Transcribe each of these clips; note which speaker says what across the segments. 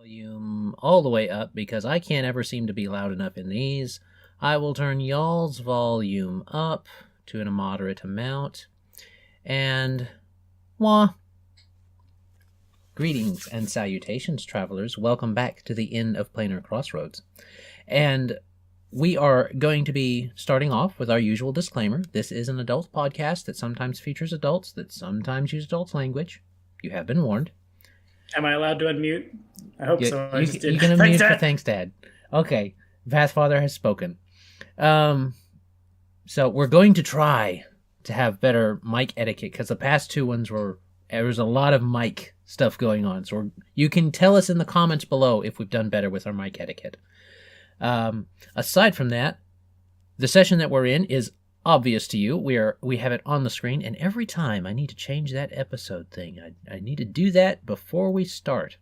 Speaker 1: Volume all the way up because I can't ever seem to be loud enough in these. I will turn y'all's volume up to a moderate amount. And, greetings and salutations, travelers. Welcome back to the Inn of Planar Crossroads. And we are going to be starting off with our usual disclaimer. This is an adult podcast that sometimes features adults, that sometimes use adult language. You have been warned.
Speaker 2: Am I allowed to unmute? I hope so. I just did.
Speaker 1: You can unmute for thanks, Dad. Okay, Pathfather has spoken. So we're going to try to have better mic etiquette because the past two ones there was a lot of mic stuff going on. So you can tell us in the comments below if we've done better with our mic etiquette. Aside from that, the session that we're in is obvious to you. We have it on the screen, and every time I need to change that episode thing. I need to do that before we start.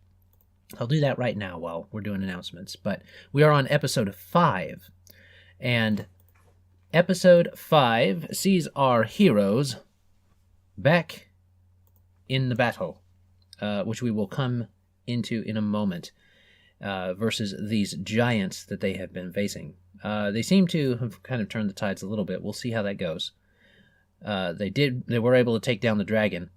Speaker 1: I'll do that right now while we're doing announcements. But we are on episode 5, and episode 5 sees our heroes back in the battle, which we will come into in a moment, versus these giants that they have been facing. They seem to have kind of turned the tides a little bit. We'll see how that goes. They were able to take down the dragon.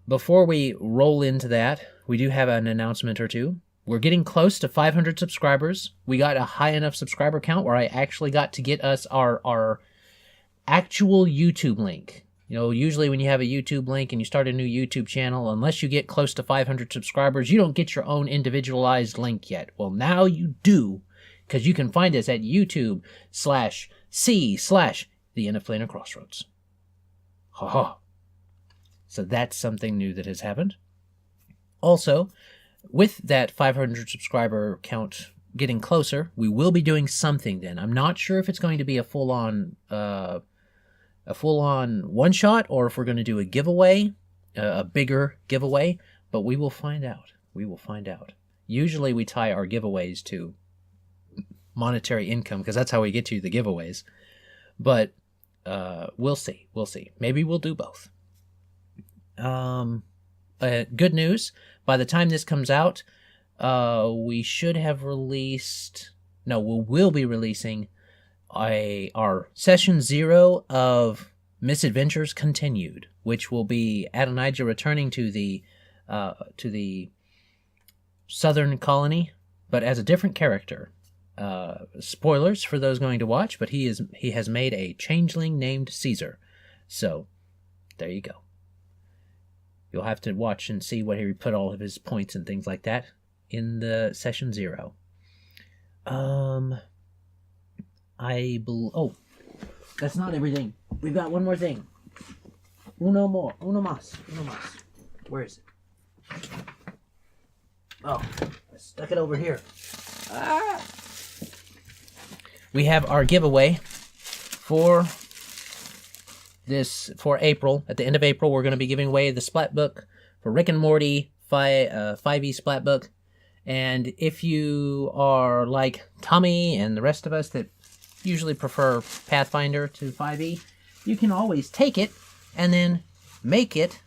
Speaker 1: Before we roll into that, we do have an announcement or two. We're getting close to 500 subscribers. We got a high enough subscriber count where I actually got to get us our actual YouTube link. You know, usually when you have a YouTube link and you start a new YouTube channel, unless you get close to 500 subscribers, you don't get your own individualized link yet. Well, now you do, because you can find us at YouTube/C/The Inn of Planar Crossroads. Ha ha. So that's something new that has happened. Also, with that 500 subscriber count getting closer, we will be doing something then. I'm not sure if it's going to be a full-on one-shot or if we're going to do a giveaway, a bigger giveaway, but we will find out. We will find out. Usually we tie our giveaways to monetary income because that's how we get to the giveaways. But we'll see. We'll see. Maybe we'll do both. Good news. By the time this comes out, we should have released... No, we will be releasing our Session 0 of Misadventures Continued, which will be Adonijah returning to the southern colony, but as a different character. Spoilers for those going to watch, but he has made a changeling named Caesar. So, there you go. You'll have to watch and see what he put all of his points and things like that in the Session 0. Oh, that's not everything. We've got one more thing. Uno más. Where is it? Oh, I stuck it over here. Ah! We have our giveaway for April. At the end of April, we're going to be giving away the Splat Book for Rick and Morty 5e Splat Book. And if you are like Tommy and the rest of us that usually prefer Pathfinder to 5e, you can always take it and then make it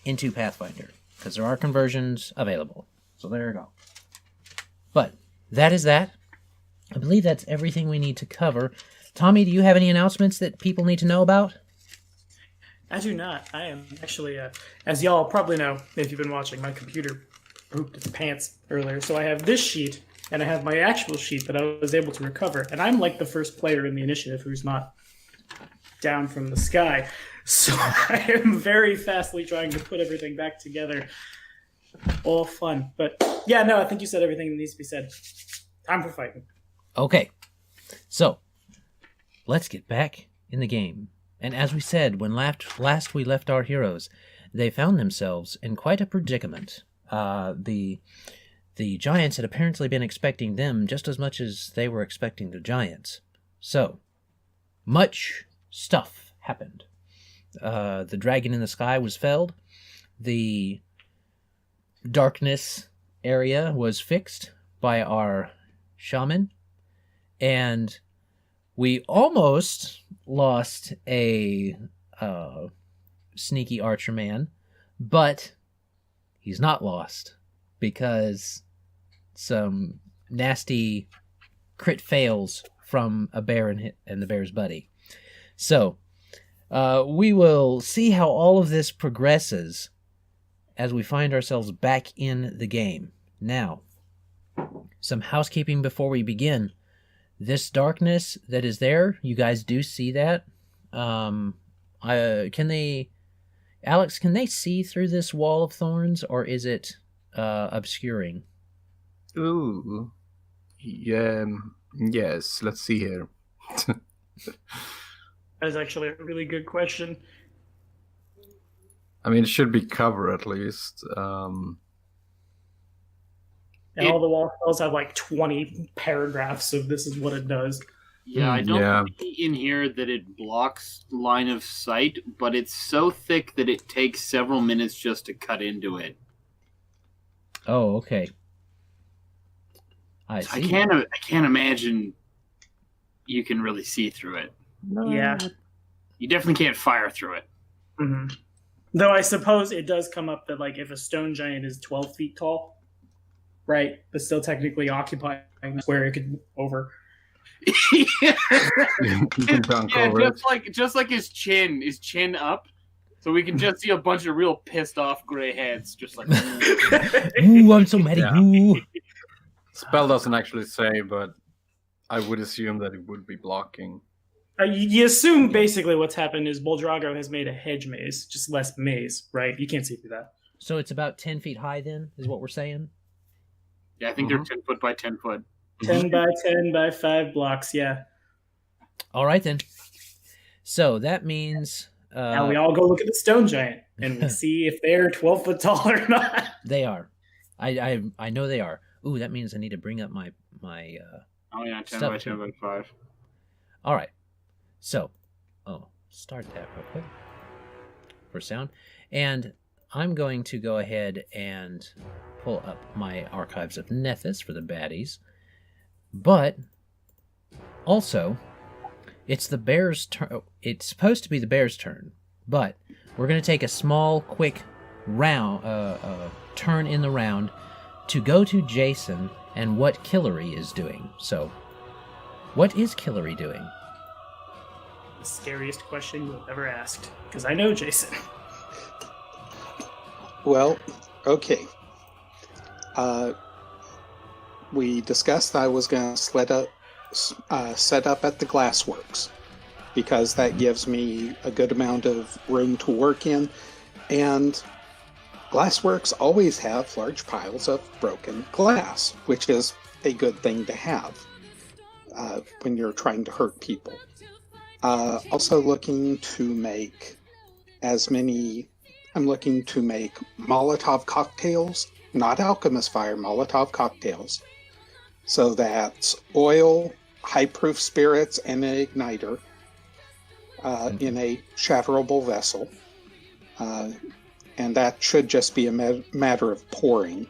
Speaker 1: into Pathfinder, because there are conversions available. So there you go. But that is that. I believe that's everything we need to cover. Tommy, do you have any announcements that people need to know about?
Speaker 2: I do not. I am actually, as y'all probably know, if you've been watching, my computer pooped its pants earlier. So I have this sheet, and I have my actual sheet that I was able to recover. And I'm like the first player in the initiative who's not down from the sky. So I am very fastly trying to put everything back together. All fun. But yeah, no, I think you said everything that needs to be said. Time for fighting.
Speaker 1: Okay. So, let's get back in the game. And as we said, when last we left our heroes, they found themselves in quite a predicament. The giants had apparently been expecting them just as much as they were expecting the giants. So, much stuff happened. The dragon in the sky was felled. The darkness area was fixed by our shaman. And we almost lost a sneaky archer man, but he's not lost because some nasty crit fails from a bear and the bear's buddy. So, we will see how all of this progresses as we find ourselves back in the game. Now, some housekeeping before we begin. This darkness that is there, you guys do see that. Alex, can they see through this wall of thorns, or is it obscuring?
Speaker 3: Ooh. Yeah, yes, let's see here.
Speaker 2: That's actually a really good question.
Speaker 3: I mean, it should be cover at least.
Speaker 2: And all the wall spells have like 20 paragraphs of this is what it does.
Speaker 4: Yeah, I don't see in here that it blocks line of sight, but it's so thick that it takes several minutes just to cut into it.
Speaker 1: Oh, okay. I
Speaker 4: see. I can't imagine you can really see through it.
Speaker 2: No. Yeah.
Speaker 4: You definitely can't fire through it.
Speaker 2: Mm-hmm. Though I suppose it does come up that like if a stone giant is 12 feet tall, right, but still technically occupying where it could over.
Speaker 4: Yeah, just like his chin up, so we can just see a bunch of real pissed off gray heads, just like.
Speaker 1: Ooh, I'm so mad at you.
Speaker 3: Spell doesn't actually say, but I would assume that it would be blocking.
Speaker 2: You assume basically what's happened is Boldrago has made a hedge maze, just less maze, right? You can't see through that.
Speaker 1: So it's about 10 feet high then, is what we're saying?
Speaker 4: Yeah, I think they're 10 foot by 10 foot.
Speaker 2: 10 by 10 by 5 blocks, yeah.
Speaker 1: All right then. So that means...
Speaker 2: now we all go look at the stone giant, and we see if they're 12 foot tall or not.
Speaker 1: They are. I know they are. Ooh, that means I need to bring up my
Speaker 4: oh yeah, 10 by 10 by 5.
Speaker 1: All right. So, start that real quick for sound. And I'm going to go ahead and pull up my archives of Nethys for the baddies. But also, it's the bear's turn. It's supposed to be the bear's turn, but we're going to take a small, quick turn in the round to go to Jason and what Kellery is doing. So, what is Kellery doing?
Speaker 2: The scariest question you've ever asked, because I know Jason.
Speaker 5: Well, okay. We discussed I was going to set up at the glassworks, because that gives me a good amount of room to work in, and glassworks always have large piles of broken glass, which is a good thing to have when you're trying to hurt people. Also looking to make I'm looking to make Molotov cocktails, not alchemist fire, Molotov cocktails. So that's oil, high-proof spirits, and an igniter in a shatterable vessel. And that should just be a matter of pouring.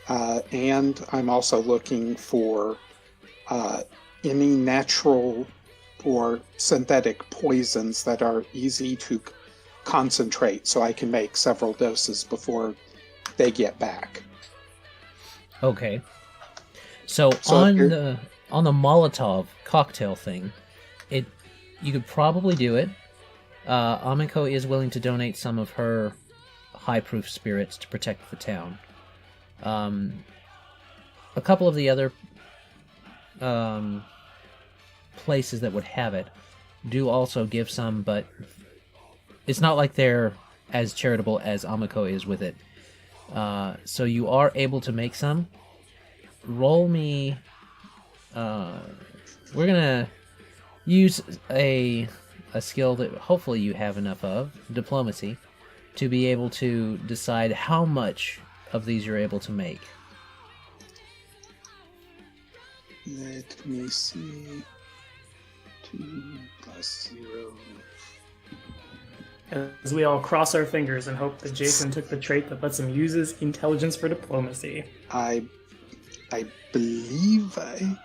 Speaker 5: And I'm also looking for any natural or synthetic poisons that are easy to concentrate, so I can make several doses before they get back.
Speaker 1: Okay. So on the Molotov cocktail thing, you could probably do it. Amiko is willing to donate some of her high-proof spirits to protect the town. A couple of the other places that would have it do also give some, but it's not like they're as charitable as Amiko is with it. So you are able to make some. Roll me... we're gonna use a skill that hopefully you have enough of, diplomacy, to be able to decide how much of these you're able to make.
Speaker 5: Let me see. 2 plus 0.
Speaker 2: As we all cross our fingers and hope that Jason took the trait that lets him use his intelligence for diplomacy.
Speaker 5: I believe I...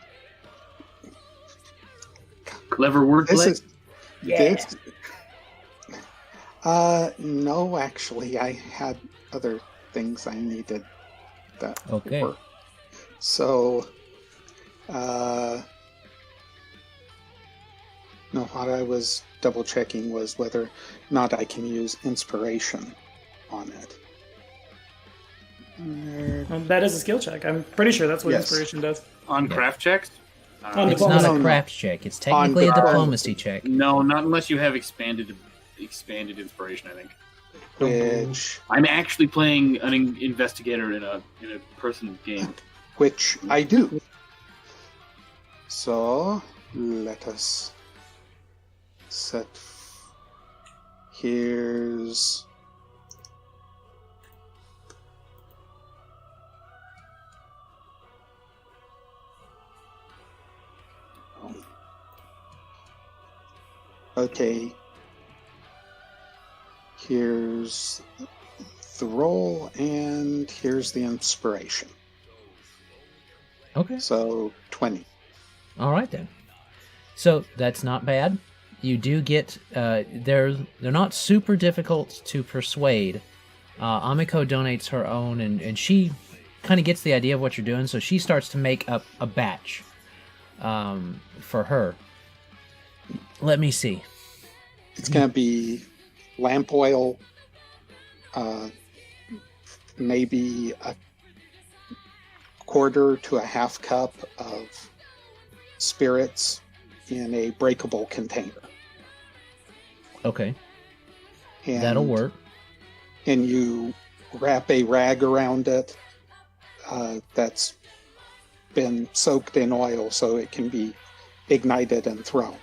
Speaker 4: Clever wordplay?
Speaker 2: Yeah.
Speaker 5: No, actually, I had other things I needed that
Speaker 1: Okay.
Speaker 5: were. So, no, what I was double checking was whether or not I can use inspiration on it.
Speaker 2: That is a skill check. I'm pretty sure that's what
Speaker 5: Yes.
Speaker 2: inspiration does.
Speaker 4: On craft checks?
Speaker 2: On
Speaker 1: It's not
Speaker 5: No,
Speaker 1: a
Speaker 5: no.
Speaker 1: craft check. It's technically a
Speaker 5: On the-
Speaker 1: diplomacy check.
Speaker 4: No, not unless you have expanded inspiration, I think.
Speaker 5: Which
Speaker 4: I'm actually playing an investigator in a person game.
Speaker 5: I do. So let us set. Here's. Okay. Here's the roll, and here's the inspiration.
Speaker 1: Okay.
Speaker 5: So 20.
Speaker 1: All right then. So that's not bad. You do get they're not super difficult to persuade. Amiko donates her own, and she kind of gets the idea of what you're doing, so she starts to make up a batch for her. Let me see.
Speaker 5: It's going to be lamp oil, maybe a quarter to a half cup of spirits in a breakable container.
Speaker 1: Okay,
Speaker 5: And,
Speaker 1: that'll work.
Speaker 5: And you wrap a rag around it that's been soaked in oil so it can be ignited and thrown.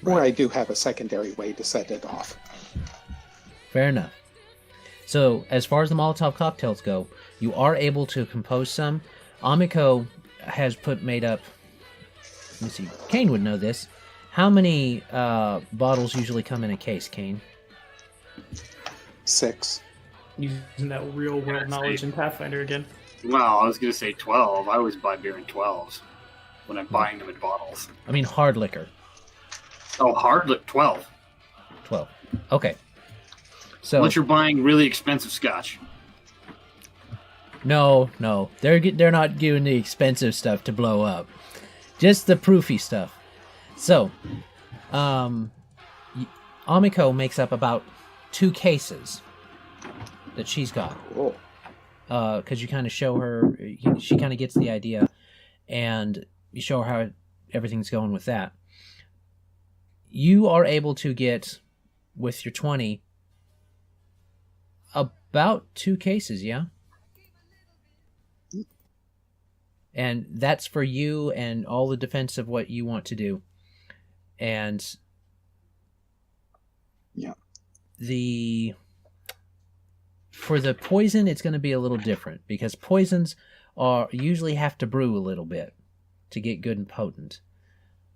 Speaker 5: Or I do have a secondary way to set it off.
Speaker 1: Fair enough. So, as far as the Molotov cocktails go, you are able to compose some. Amiko has made up. Let me see. Kane would know this. How many bottles usually come in a case, Kane?
Speaker 5: 6.
Speaker 2: Using that real world knowledge in Pathfinder again.
Speaker 4: Well, I was going to say 12. I always buy beer in 12s when I'm buying them in bottles.
Speaker 1: I mean, hard liquor.
Speaker 4: Oh, hard liquor, 12.
Speaker 1: 12. Okay. So
Speaker 4: Unless you're buying really expensive scotch.
Speaker 1: no, they're not doing the expensive stuff to blow up, just the proofy stuff. So, Amiko makes up about 2 cases that she's got.
Speaker 5: Cool.
Speaker 1: Because you kind of show her, she kind of gets the idea, and you show her how everything's going with that. You are able to get, with your 20, about 2 cases, yeah? And that's for you and all the defense of what you want to do. And
Speaker 5: Yeah.
Speaker 1: For the poison, it's going to be a little different, because poisons usually have to brew a little bit to get good and potent.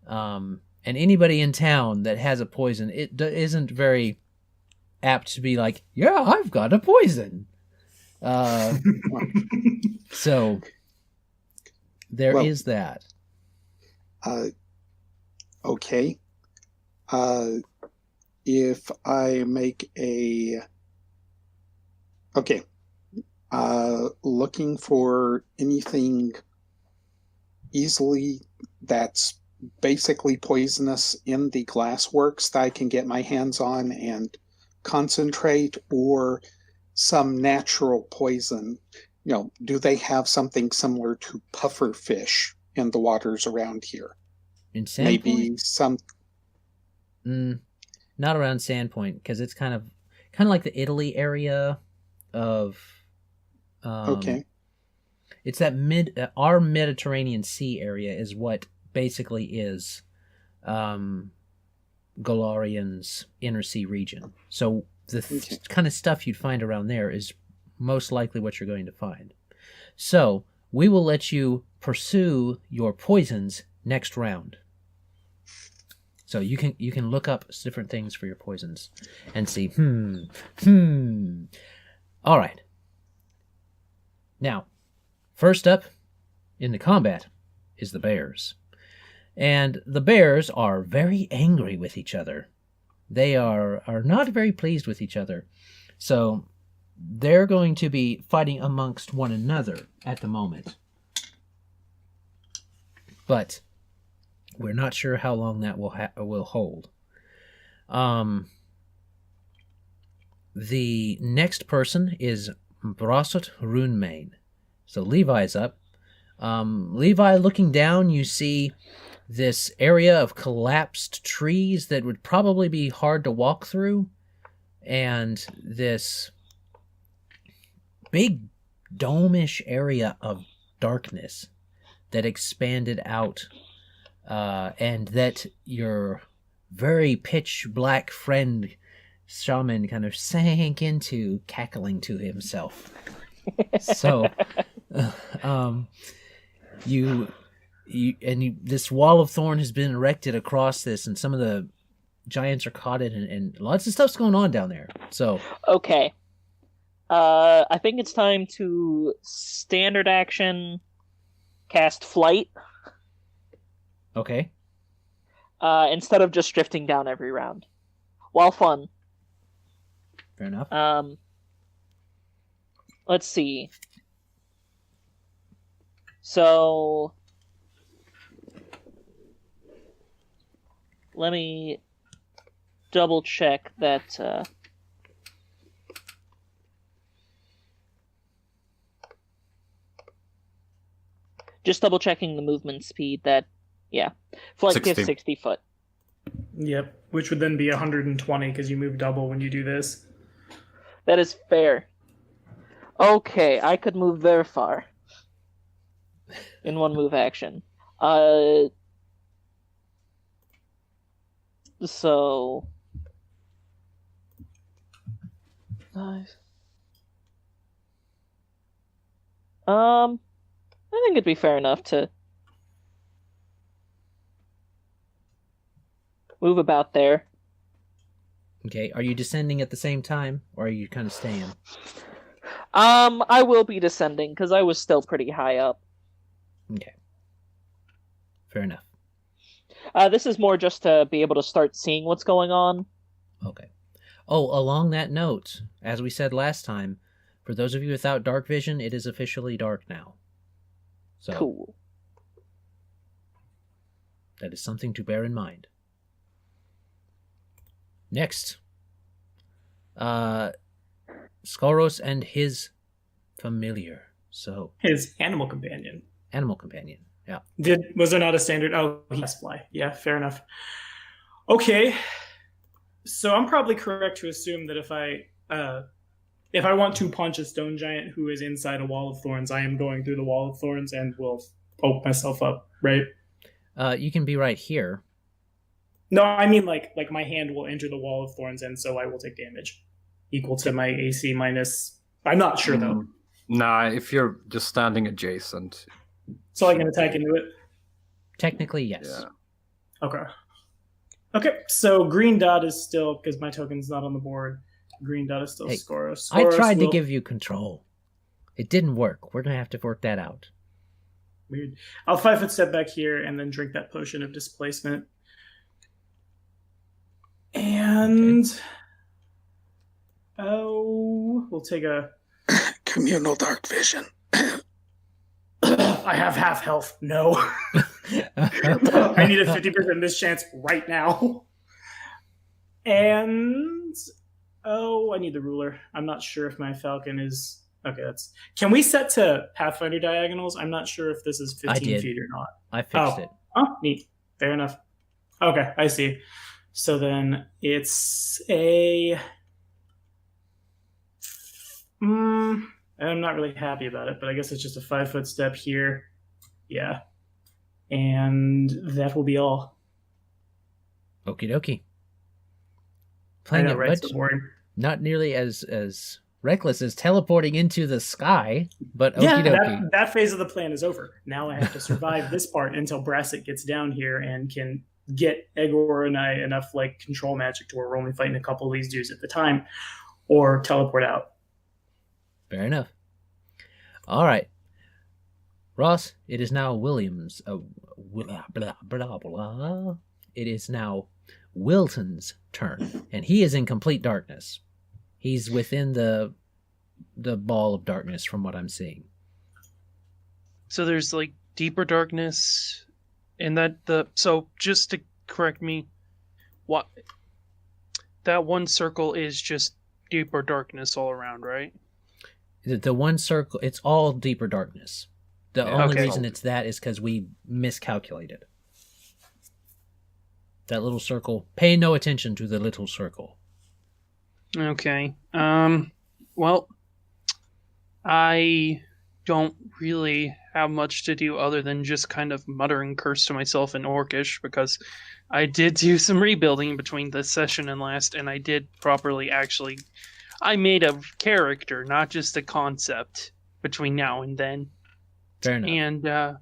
Speaker 1: And anybody in town that has a poison, it isn't very apt to be like, yeah, I've got a poison. So there is that.
Speaker 5: Okay. If I make a... Okay. Looking for anything easily that's basically poisonous in the glassworks that I can get my hands on and concentrate, or some natural poison. You know, do they have something similar to puffer fish in the waters around here?
Speaker 1: In Sandpoint?
Speaker 5: Maybe some...
Speaker 1: Not around Sandpoint, because it's kind of like the Italy area of...
Speaker 5: Okay.
Speaker 1: It's that our Mediterranean Sea area is what basically is Golarian's inner sea region. So the kind of stuff you'd find around there is most likely what you're going to find. So we will let you pursue your poisons next round. So you can look up different things for your poisons and see, All right. Now, first up in the combat is the bears. And the bears are very angry with each other. They are not very pleased with each other. So they're going to be fighting amongst one another at the moment. but we're not sure how long that will hold. The next person is Brasut Runemane. So Levi's up. Levi, looking down, you see this area of collapsed trees that would probably be hard to walk through, and this big dome-ish area of darkness that expanded out, and that your very pitch-black friend Shaman kind of sank into, cackling to himself. So, this wall of thorn has been erected across this, and some of the giants are caught in, and lots of stuff's going on down there. So,
Speaker 6: okay. I think it's time to standard action cast flight.
Speaker 1: Okay.
Speaker 6: Instead of just drifting down every round. While fun.
Speaker 1: Fair enough.
Speaker 6: Let's see. So let me double check that just double checking the movement speed that flight
Speaker 3: 60.
Speaker 6: gives 60 foot.
Speaker 2: Yep, which would then be 120 because you move double when you do this.
Speaker 6: That is fair. Okay, I could move very far in one move action. So nice. I think it'd be fair enough to move about there.
Speaker 1: Okay, are you descending at the same time, or are you kind of staying?
Speaker 6: I will be descending, because I was still pretty high up.
Speaker 1: Okay. Fair enough.
Speaker 6: This is more just to be able to start seeing what's going on.
Speaker 1: Okay. Oh, along that note, as we said last time, for those of you without dark vision, it is officially dark now. So,
Speaker 6: Cool.
Speaker 1: that is something to bear in mind. Next, Skoros and his familiar. So,
Speaker 2: His animal companion.
Speaker 1: animal companion. Yeah.
Speaker 2: Was there not a standard? Oh, he has fly. Yeah, fair enough. Okay, so I'm probably correct to assume that if I want to punch a stone giant who is inside a wall of thorns, I am going through the wall of thorns and will poke myself up, right?
Speaker 1: You can be right here.
Speaker 2: No, I mean like my hand will enter the wall of thorns, and so I will take damage equal to my AC minus. I'm not sure though.
Speaker 3: Nah, if you're just standing adjacent.
Speaker 2: So I can attack into it.
Speaker 1: Technically, yes.
Speaker 3: Yeah.
Speaker 2: Okay. So green dot is still, because my token's not on the board. Green dot is still
Speaker 1: Hey,
Speaker 2: Skoros.
Speaker 1: I
Speaker 2: Skoros
Speaker 1: tried to
Speaker 2: will-
Speaker 1: give you control. It didn't work. We're going to have to work that out.
Speaker 2: Weird. I'll 5-foot step back here and then drink that potion of displacement. And we'll take a
Speaker 5: Communal dark vision.
Speaker 2: I have half health. No. I need a 50% mischance right now. And I need the ruler. I'm not sure if my falcon is okay. Can we set to Pathfinder diagonals? I'm not sure if this is 15 feet or not.
Speaker 1: I fixed it.
Speaker 2: Oh, neat. Fair enough. Okay, I see. So then it's a. I'm not really happy about it, but I guess it's just a 5-foot step here. Yeah. And that will be all.
Speaker 1: Okie dokie.
Speaker 2: I
Speaker 1: Playing
Speaker 2: know,
Speaker 1: it,
Speaker 2: right?
Speaker 1: but
Speaker 2: So boring.
Speaker 1: not nearly as reckless as teleporting into the sky, but
Speaker 2: Yeah,
Speaker 1: okie dokie.
Speaker 2: that phase of the plan is over. Now I have to survive this part until Brasut gets down here and can get Egor and I enough control magic to where we're only fighting a couple of these dudes at the time, or teleport out.
Speaker 1: Fair enough. All right. Ross, it is now Williams. It is now Wilton's turn, and he is in complete darkness. He's within the ball of darkness from what I'm seeing.
Speaker 7: So there's deeper darkness So just to correct me, what that one circle is just deeper darkness all around, right?
Speaker 1: The one circle, it's all deeper darkness. The only
Speaker 7: Okay.
Speaker 1: reason it's that is because we miscalculated. That little circle. Pay no attention to the little circle.
Speaker 7: Okay. Well, I don't really have much to do other than just kind of mutter and curse to myself in Orcish, because I did do some rebuilding between this session and last, and I did properly actually... I made a character, not just a concept, between now and then.
Speaker 1: Fair enough.
Speaker 7: And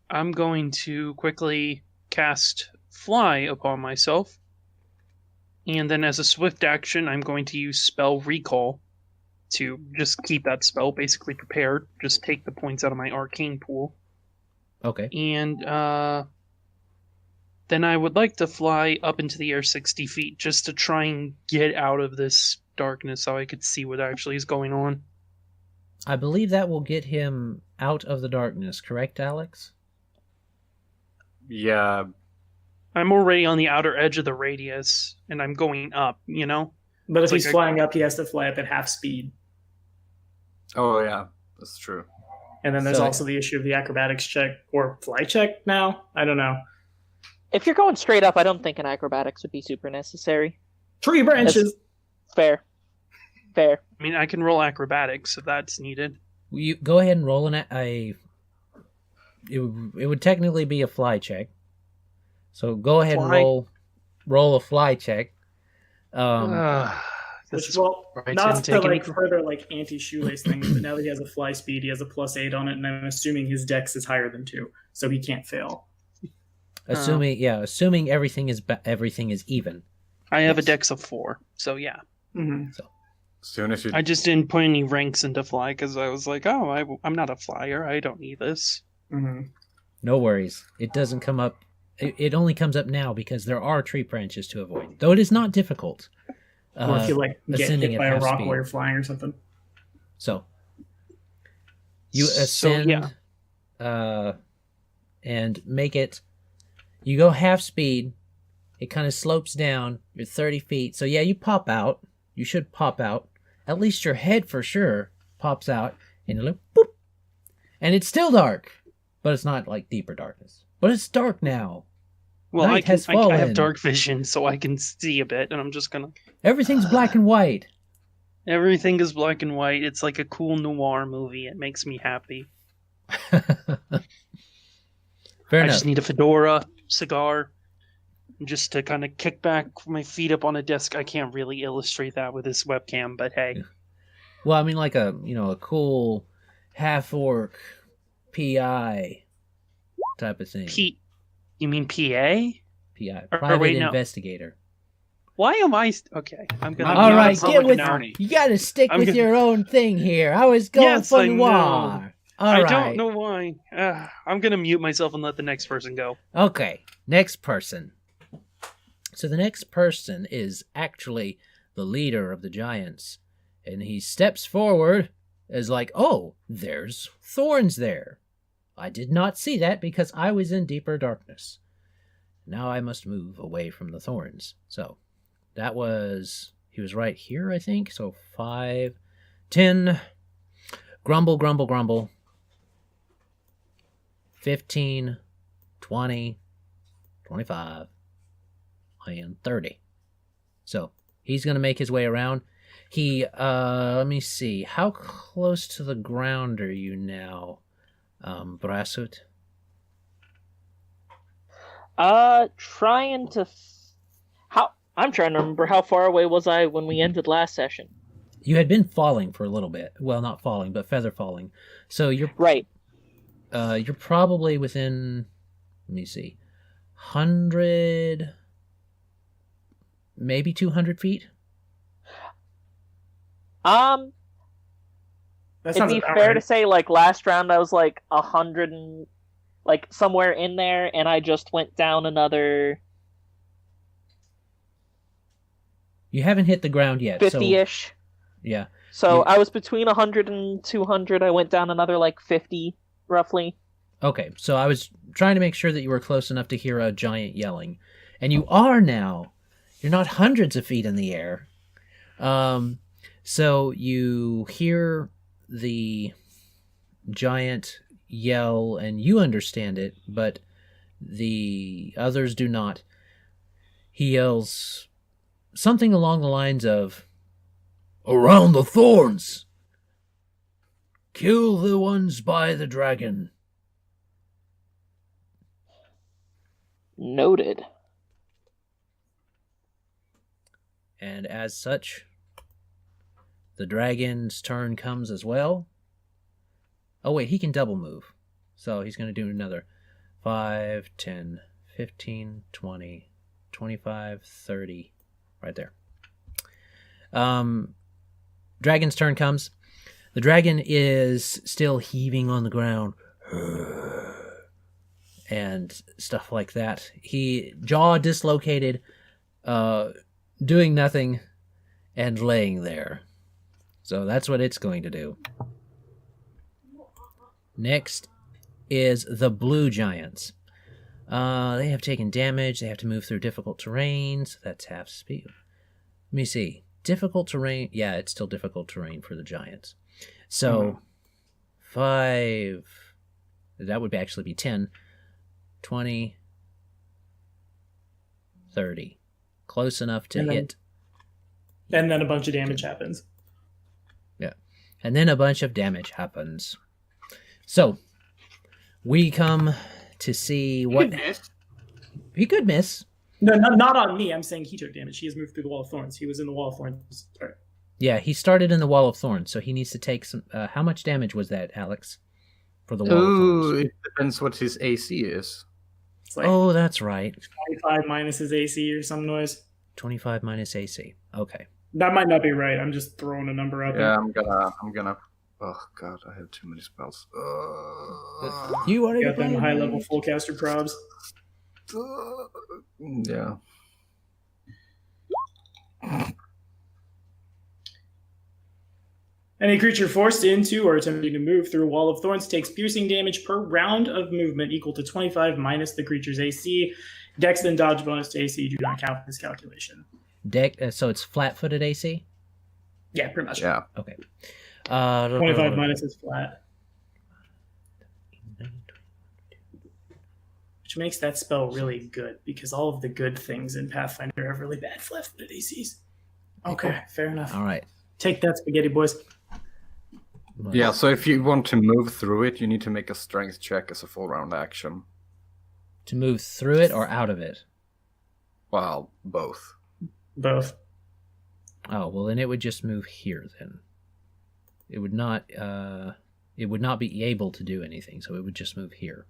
Speaker 7: I'm going to quickly cast Fly upon myself. And then as a swift action, I'm going to use Spell Recall to just keep that spell basically prepared. Just take the points out of my arcane pool.
Speaker 1: Okay.
Speaker 7: And then I would like to fly up into the air 60 feet just to try and get out of this darkness so I could see what actually is going on.
Speaker 1: I believe that will get him out of the darkness, correct, Alex?
Speaker 3: Yeah.
Speaker 7: I'm already on the outer edge of the radius, and I'm going up, you know?
Speaker 2: But if
Speaker 7: It's like
Speaker 2: he's flying up, he has to fly up at half speed.
Speaker 3: Oh, yeah. That's true.
Speaker 2: And then there's
Speaker 1: So-
Speaker 2: also the issue of the acrobatics check or fly check now. I don't know.
Speaker 6: If you're going straight up, I don't think an acrobatics would be super necessary.
Speaker 2: Tree branches.
Speaker 6: Fair.
Speaker 7: I mean, I can roll acrobatics if that's needed.
Speaker 1: You go ahead and roll it would technically be a fly check. So go ahead
Speaker 7: Fly.
Speaker 1: and roll a fly check.
Speaker 7: This
Speaker 2: Which,
Speaker 7: is
Speaker 2: well,
Speaker 7: right,
Speaker 2: not
Speaker 7: didn't
Speaker 2: to
Speaker 7: take any-
Speaker 2: like further like anti-shoelace things, but now that he has a fly speed, he has a +8 on it, and I'm assuming his dex is higher than 2, so he can't fail.
Speaker 1: Assuming everything is even.
Speaker 7: I have a
Speaker 1: Yes.
Speaker 7: dex of 4, so yeah.
Speaker 2: Mm-hmm.
Speaker 3: As soon as you
Speaker 7: I just didn't put any ranks into fly because I was like, I'm not a flyer. I don't need this.
Speaker 2: Mm-hmm.
Speaker 1: No worries. It doesn't come up. It only comes up now because there are tree branches to avoid. Though it is not difficult.
Speaker 2: Or if you like get
Speaker 1: ascending
Speaker 2: hit
Speaker 1: at
Speaker 2: by a
Speaker 1: half
Speaker 2: rock
Speaker 1: speed.
Speaker 2: while you're flying or something.
Speaker 1: So you
Speaker 7: So,
Speaker 1: ascend,
Speaker 7: yeah.
Speaker 1: And make it. You go half speed. It kind of slopes down. You're 30 feet. So yeah, you pop out. You should pop out. At least your head for sure pops out. And you look, boop. And it's still dark, but it's not like deeper darkness. But it's dark now.
Speaker 7: Well,
Speaker 1: Night
Speaker 7: I
Speaker 1: has
Speaker 7: have
Speaker 1: fallen.
Speaker 7: dark vision, so I can see a bit, and I'm just gonna...
Speaker 1: Everything's black and white.
Speaker 7: Everything is black and white. It's like a cool noir movie. It makes me happy.
Speaker 1: Fair
Speaker 7: I
Speaker 1: enough.
Speaker 7: just need a fedora, cigar, just to kind of kick back my feet up on a desk. I can't really illustrate that with this webcam, but hey.
Speaker 1: Well, I mean, like a cool half-orc PI type of thing.
Speaker 7: You mean PA?
Speaker 1: PI,
Speaker 7: or
Speaker 1: private
Speaker 7: wait, no.
Speaker 1: investigator.
Speaker 7: Why am I... Okay, I'm gonna...
Speaker 1: All
Speaker 4: not
Speaker 1: right,
Speaker 4: a
Speaker 1: get
Speaker 4: public
Speaker 1: with.
Speaker 4: attorney.
Speaker 1: You got to stick
Speaker 7: I'm
Speaker 1: with
Speaker 7: gonna-
Speaker 1: your own thing here. I was going
Speaker 7: Yes,
Speaker 1: for
Speaker 7: I
Speaker 1: noir.
Speaker 7: know.
Speaker 1: All
Speaker 7: I
Speaker 1: right.
Speaker 7: don't know why. I'm gonna mute myself and let the next person go.
Speaker 1: Okay, next person. So the next person is actually the leader of the giants, and he steps forward as like, oh, there's thorns there. I did not see that because I was in deeper darkness. Now I must move away from the thorns. So that was, he was right here, I think. So 5, 10, grumble, grumble, grumble. 15, 20, 25, and 30. So he's going to make his way around. He, let me see. How close to the ground are you now, Brasut?
Speaker 6: Trying to... I'm trying to remember how far away was I when we ended last session.
Speaker 1: You had been falling for a little bit. Well, not falling, but feather falling. So you're
Speaker 6: Right.
Speaker 1: You're probably within, let me see, 100, maybe 200 feet.
Speaker 2: That
Speaker 6: It'd
Speaker 2: sounds
Speaker 6: be
Speaker 2: about
Speaker 6: fair
Speaker 2: right.
Speaker 6: to say, like, last round I was, like, 100 and... Like, somewhere in there, and I just went down another
Speaker 1: You haven't hit the ground yet.
Speaker 6: 50-ish.
Speaker 1: So, yeah.
Speaker 6: So
Speaker 1: You-
Speaker 6: I was between 100 and 200. I went down another, like, 50, roughly.
Speaker 1: Okay, so I was trying to make sure that you were close enough to hear a giant yelling. And you are now. You're not hundreds of feet in the air. So you hear the giant yell, and you understand it, but the others do not. He yells something along the lines of, "Around the thorns! Kill the ones by the dragon."
Speaker 6: Noted.
Speaker 1: And as such, the dragon's turn comes as well. Oh wait, he can double move. So he's going to do another 5, 10, 15, 20, 25, 30. Right there. Dragon's turn comes. The dragon is still heaving on the ground. And stuff like that. He jaw dislocated, doing nothing, and laying there. So that's what it's going to do. Next is the blue giants. They have taken damage. They have to move through difficult terrain, so that's half speed. Let me see. Difficult terrain. Yeah, it's still difficult terrain for the giants. So 5. That would actually be 10. 20, 30. Close enough to hit.
Speaker 2: And then a bunch of damage happens.
Speaker 1: Yeah. And then a bunch of damage happens. So, we come to see what... He could miss.
Speaker 2: No, not on me. I'm saying he took damage. He has moved through the Wall of Thorns. He was in the Wall of Thorns. Sorry.
Speaker 1: Yeah, he started in the Wall of Thorns, so he needs to take some... how much damage was that, Alex? For the Wall of Thorns?
Speaker 3: It depends what his AC is.
Speaker 2: It's like
Speaker 1: Oh, that's right.
Speaker 2: 25 minus his AC or some noise.
Speaker 1: 25 minus AC. Okay.
Speaker 2: That might not be right. I'm just throwing a number out
Speaker 3: Yeah,
Speaker 2: there.
Speaker 3: I'm gonna. Oh god, I have too many spells.
Speaker 1: You already
Speaker 2: Got them
Speaker 1: played
Speaker 2: high
Speaker 1: it.
Speaker 2: level full caster probs.
Speaker 3: Yeah.
Speaker 2: Any creature forced into or attempting to move through a Wall of Thorns takes piercing damage per round of movement equal to 25 minus the creature's AC. Dex and dodge bonus to AC do not count in this calculation.
Speaker 1: So it's flat-footed AC?
Speaker 2: Yeah, pretty much.
Speaker 3: Yeah.
Speaker 1: Okay.
Speaker 2: 25 minus is flat. Which makes that spell really good, because all of the good things in Pathfinder have really bad flat-footed ACs. Okay, fair enough.
Speaker 1: All right.
Speaker 2: Take that, spaghetti boys.
Speaker 3: Yeah, so if you want to move through it, you need to make a strength check as a full round action.
Speaker 1: To move through it or out of it?
Speaker 3: Well, both.
Speaker 2: Both.
Speaker 1: Oh, well, then it would just move here then. It would not be able to do anything, so it would just move here.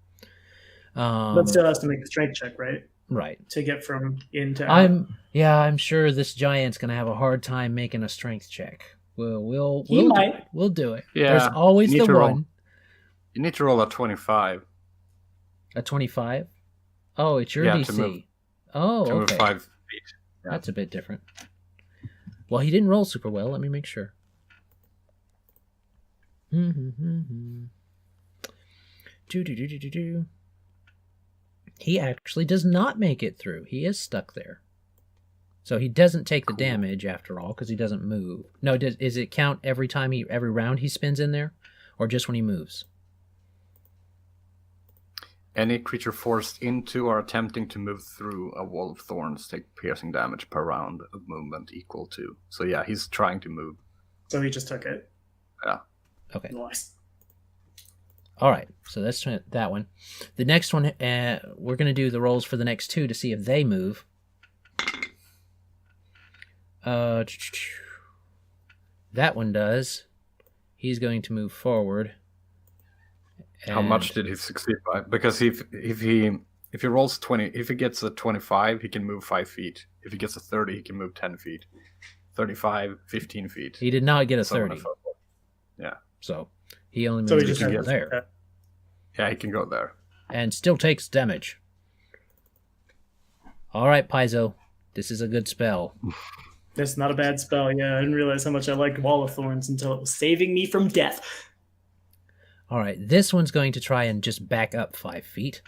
Speaker 2: But still has to make the strength check, right?
Speaker 1: Right.
Speaker 2: To get from in to out.
Speaker 1: I'm sure this giant's gonna have a hard time making a strength check. We'll do it.
Speaker 3: Yeah,
Speaker 1: There's always
Speaker 3: you need
Speaker 1: the
Speaker 3: to
Speaker 1: one.
Speaker 3: roll. You need to roll a 25.
Speaker 1: A 25? Oh, it's your
Speaker 3: Yeah,
Speaker 1: DC.
Speaker 3: to move.
Speaker 1: Oh,
Speaker 3: To move
Speaker 1: okay.
Speaker 3: 5 feet. Yeah.
Speaker 1: That's a bit different. Well, he didn't roll super well. Let me make sure. He actually does not make it through. He is stuck there. So he doesn't take the damage after all because he doesn't move. No, does it count every round he spins in there, or just when he moves?
Speaker 3: Any creature forced into or attempting to move through a wall of thorns take piercing damage per round of movement equal to. So yeah, he's trying to move.
Speaker 2: So he just took it.
Speaker 3: Yeah.
Speaker 1: Okay.
Speaker 2: Nice.
Speaker 1: All right. So that's that one. The next one, we're going to do the rolls for the next two to see if they move. That one does. He's going to move forward.
Speaker 3: How much did he succeed by? Because if he rolls 20, if he gets a 25, he can move 5 feet. If he gets a 30, he can move 10 feet. 35, 15 feet.
Speaker 1: He did not get a 30.
Speaker 3: Yeah.
Speaker 1: So he only
Speaker 2: So
Speaker 1: moves
Speaker 2: he just
Speaker 1: to
Speaker 2: has
Speaker 1: get there.
Speaker 3: Yeah, he can go there.
Speaker 1: And still takes damage. All right, Paizo. This is a good spell.
Speaker 2: That's not a bad spell. Yeah, I didn't realize how much I liked Wall of Thorns until it was saving me from death.
Speaker 1: All right, this one's going to try and just back up 5 feet.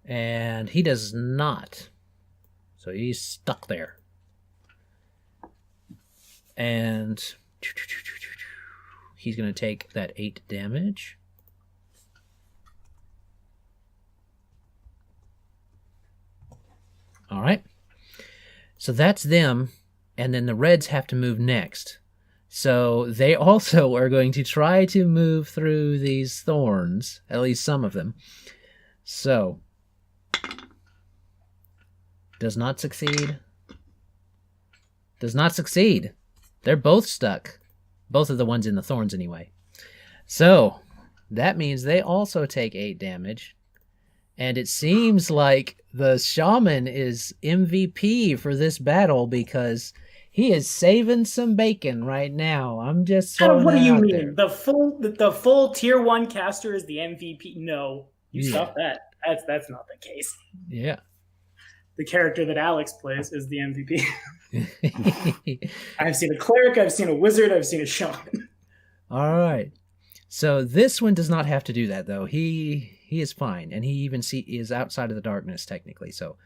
Speaker 1: And he does not. So he's stuck there. And he's going to take that 8 damage. All right. So that's them. And then the Reds have to move next. So they also are going to try to move through these thorns, at least some of them. So, does not succeed. Does not succeed. They're both stuck. Both of the ones in the thorns anyway. So, that means they also take 8 damage. And it seems like the Shaman is MVP for this battle because he is saving some bacon right now. I'm just throwing
Speaker 2: What do
Speaker 1: that
Speaker 2: you
Speaker 1: out
Speaker 2: mean?
Speaker 1: there.
Speaker 2: The full tier 1 caster is the MVP? No, you
Speaker 1: Yeah.
Speaker 2: stop that. That's not the case.
Speaker 1: Yeah.
Speaker 2: The character that Alex plays is the MVP. I've seen a cleric, I've seen a wizard, I've seen a shaman.
Speaker 1: All right. So this one does not have to do that, though. He is fine, and he even is outside of the darkness, technically. So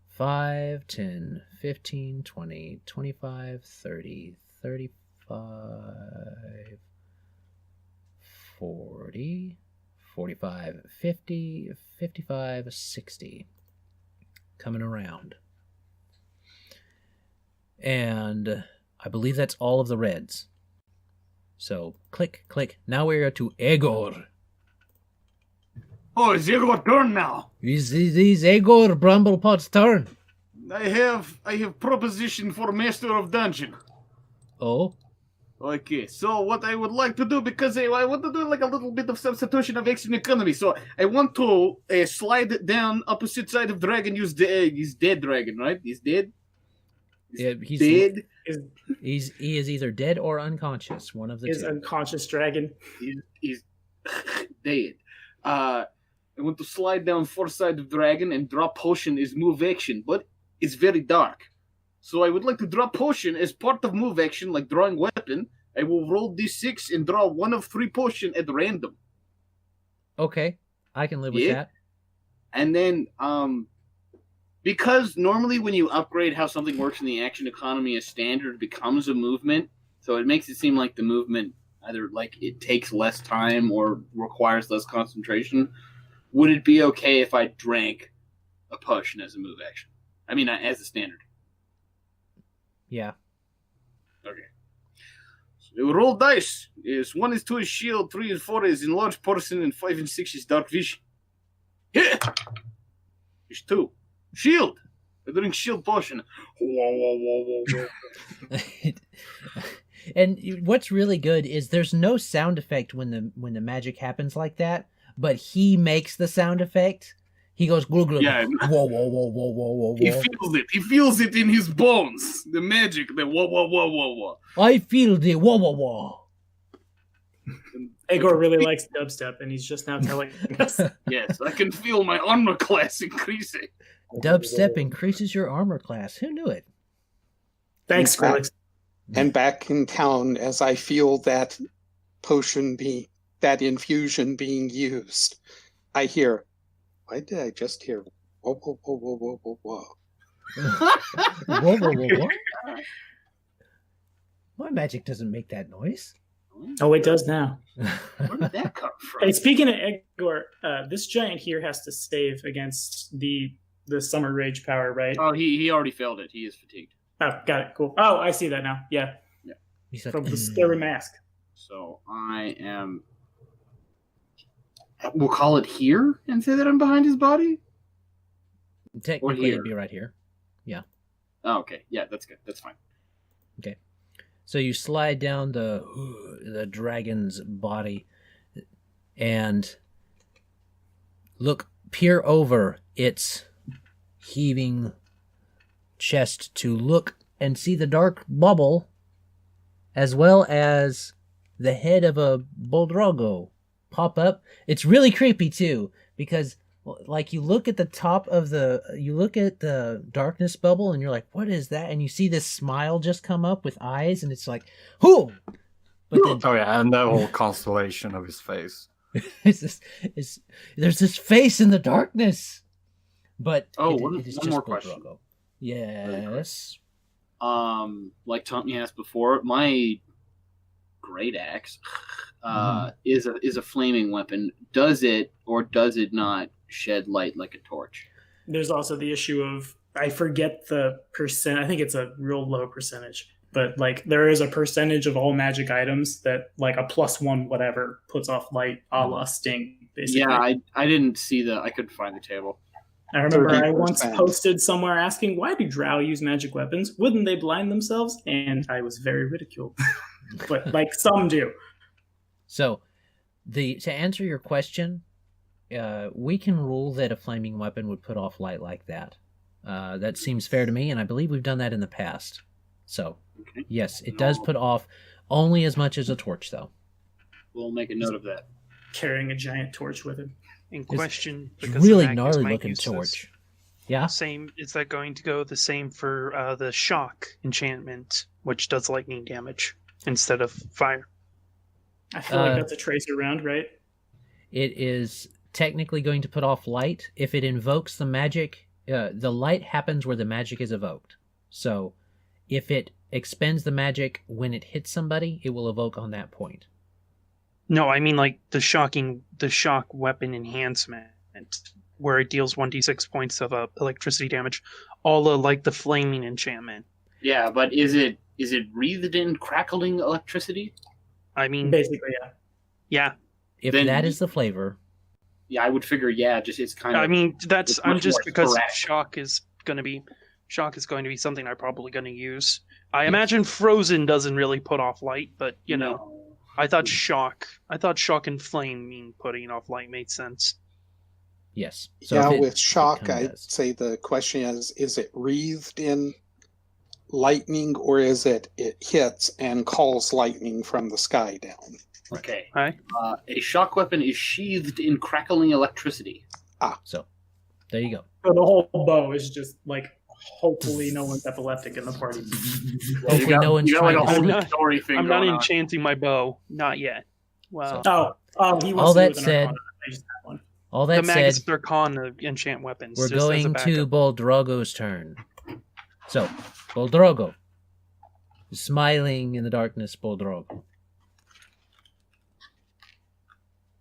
Speaker 1: 5, 10, 15, 20, 25, 30, 35, 40, 45, 50, 55, 60. Coming around. And I believe that's all of the Reds. So, click, click. Now we're to Egor.
Speaker 4: Oh, it's Egor's turn now.
Speaker 1: Is Egor Bramblepot's turn?
Speaker 4: I have proposition for Master of Dungeon.
Speaker 1: Oh?
Speaker 4: Okay, so what I would like to do, because I want to do like a little bit of substitution of action economy, so I want to slide down opposite side of dragon, use the egg. He's dead dragon, right? He's dead?
Speaker 1: He's
Speaker 4: dead?
Speaker 1: He is either dead or unconscious. One of the
Speaker 2: His
Speaker 1: two.
Speaker 2: unconscious dragon.
Speaker 4: He's dead. I want to slide down fourth side of dragon and drop potion is move action, but it's very dark. So I would like to draw potion as part of move action, like drawing weapon. I will roll d6 and draw one of 3 potion at random.
Speaker 1: Okay, I can live with that.
Speaker 4: And then, because normally when you upgrade how something works in the action economy as standard, becomes a movement. So it makes it seem like the movement either like it takes less time or requires less concentration. Would it be okay if I drank a potion as a move action? I mean, as a standard.
Speaker 1: Yeah.
Speaker 4: Okay. So we roll dice. 1 is 2 is shield, 3 and 4 is enlarged person, and 5 and 6 is dark vision. Yeah! It's 2. Shield! I drink shield potion. Whoa.
Speaker 1: And what's really good is there's no sound effect when the magic happens like that, but he makes the sound effect. He goes glug glug.
Speaker 4: Yeah.
Speaker 1: Whoa.
Speaker 4: He feels it. He feels it in his bones. The magic. The whoa.
Speaker 1: I feel the whoa.
Speaker 2: Egor really likes dubstep, and he's just now telling us.
Speaker 4: Yes, I can feel my armor class increasing.
Speaker 1: Dubstep increases your armor class. Who knew it?
Speaker 2: Thanks, Skrillex.
Speaker 5: And back in town, as I feel that that infusion being used, I hear, why did I just hear, whoa.
Speaker 1: Whoa. My magic doesn't make that noise.
Speaker 2: Oh, it does now.
Speaker 4: Where did that come from?
Speaker 2: Hey, speaking of Egor, this giant here has to save against the summer rage power, right?
Speaker 4: Oh, he already failed it. He is fatigued.
Speaker 2: Oh, got it. Cool. Oh, I see that now. Yeah.
Speaker 1: He's like,
Speaker 2: From the scary mask.
Speaker 4: So I am. We'll call it here and say that I'm behind his body.
Speaker 1: technically it'd be right here. Yeah.
Speaker 4: Oh, okay. Yeah, that's good. That's fine.
Speaker 1: Okay. So you slide down the dragon's body and peer over its heaving chest to look and see the dark bubble as well as the head of a Boldrago pop up. It's really creepy too, because like you look at the top of the darkness bubble and you're like, what is that? And you see this smile just come up with eyes and it's like, who? But then
Speaker 3: Oh yeah, and that whole constellation of his face.
Speaker 1: there's this face in the darkness. But
Speaker 4: one
Speaker 1: it is
Speaker 4: more
Speaker 1: just
Speaker 4: question.
Speaker 1: Boldrago. Yes.
Speaker 4: Like Tommy asked before, my great axe is a flaming weapon. Does it or does it not shed light like a torch?
Speaker 2: There's also the issue of, I forget the percent. I think it's a real low percentage, but like there is a percentage of all magic items that like a +1 whatever puts off light, a la Sting. Basically.
Speaker 4: Yeah, I didn't see I couldn't find the table.
Speaker 2: I remember
Speaker 5: 30%.
Speaker 2: I once posted somewhere asking, why do drow use magic weapons? Wouldn't they blind themselves? And I was very ridiculed. But like some do.
Speaker 1: So, to answer your question, we can rule that a flaming weapon would put off light like that. That seems fair to me, and I believe we've done that in the past. So,
Speaker 4: Okay.
Speaker 1: yes, it does put off only as much as a torch, though.
Speaker 4: We'll make a note of that.
Speaker 2: Carrying a giant torch with him.
Speaker 7: In question,
Speaker 1: It's
Speaker 7: because
Speaker 1: really
Speaker 7: Magnus
Speaker 1: gnarly
Speaker 7: might
Speaker 1: looking
Speaker 7: use this.
Speaker 1: torch. Yeah.
Speaker 7: Same. Is that going to go the same for the shock enchantment, which does lightning damage instead of fire?
Speaker 2: I feel like that's a tracer round, right?
Speaker 1: It is technically going to put off light. If it invokes the magic, the light happens where the magic is evoked. So, if it expends the magic when it hits somebody, it will evoke on that point.
Speaker 7: No, I mean like the shock weapon enhancement, where it deals 1d6 points of electricity damage, all like the flaming enchantment.
Speaker 4: Yeah, but is it wreathed in crackling electricity?
Speaker 7: I mean,
Speaker 2: Basically, yeah.
Speaker 7: yeah.
Speaker 1: If
Speaker 4: Then
Speaker 1: that
Speaker 4: you-
Speaker 1: is the flavor,
Speaker 4: Yeah, I would figure. Yeah, just it's kind of.
Speaker 7: I mean
Speaker 4: it's
Speaker 7: I'm
Speaker 4: much
Speaker 7: just
Speaker 4: more
Speaker 7: because
Speaker 4: sporadic.
Speaker 7: shock is going to be something I'm probably going to use. I imagine frozen doesn't really put off light, but you know.
Speaker 4: No.
Speaker 7: I thought shock and flame mean putting off light made sense.
Speaker 1: yes. So
Speaker 5: Yeah,
Speaker 1: if
Speaker 5: with shock,
Speaker 1: kinda
Speaker 5: I'd
Speaker 1: does.
Speaker 5: say the question is it wreathed in lightning, or is it hits and calls lightning from the sky down?
Speaker 4: Okay.
Speaker 7: Right?
Speaker 4: A shock weapon is sheathed in crackling electricity.
Speaker 1: So, there you go.
Speaker 2: So the whole bow is just like, hopefully no one's epileptic in the party.
Speaker 1: Hopefully no one's
Speaker 4: you got like
Speaker 1: trying
Speaker 4: a
Speaker 1: to
Speaker 4: whole
Speaker 7: I'm not-
Speaker 4: story thing
Speaker 7: I'm not
Speaker 4: going on.
Speaker 7: enchanting my bow. Not yet. Well,
Speaker 2: He
Speaker 1: All
Speaker 2: wants to
Speaker 1: that
Speaker 2: do with an
Speaker 1: said-
Speaker 2: Arcana. I just have one.
Speaker 1: All
Speaker 7: the
Speaker 1: that
Speaker 7: Magus
Speaker 1: said,
Speaker 7: Arcana enchant weapons.
Speaker 1: we're
Speaker 7: just as a
Speaker 1: going to
Speaker 7: backup.
Speaker 1: Boldrago's turn. So, Boldrago. Smiling in the darkness, Boldrago.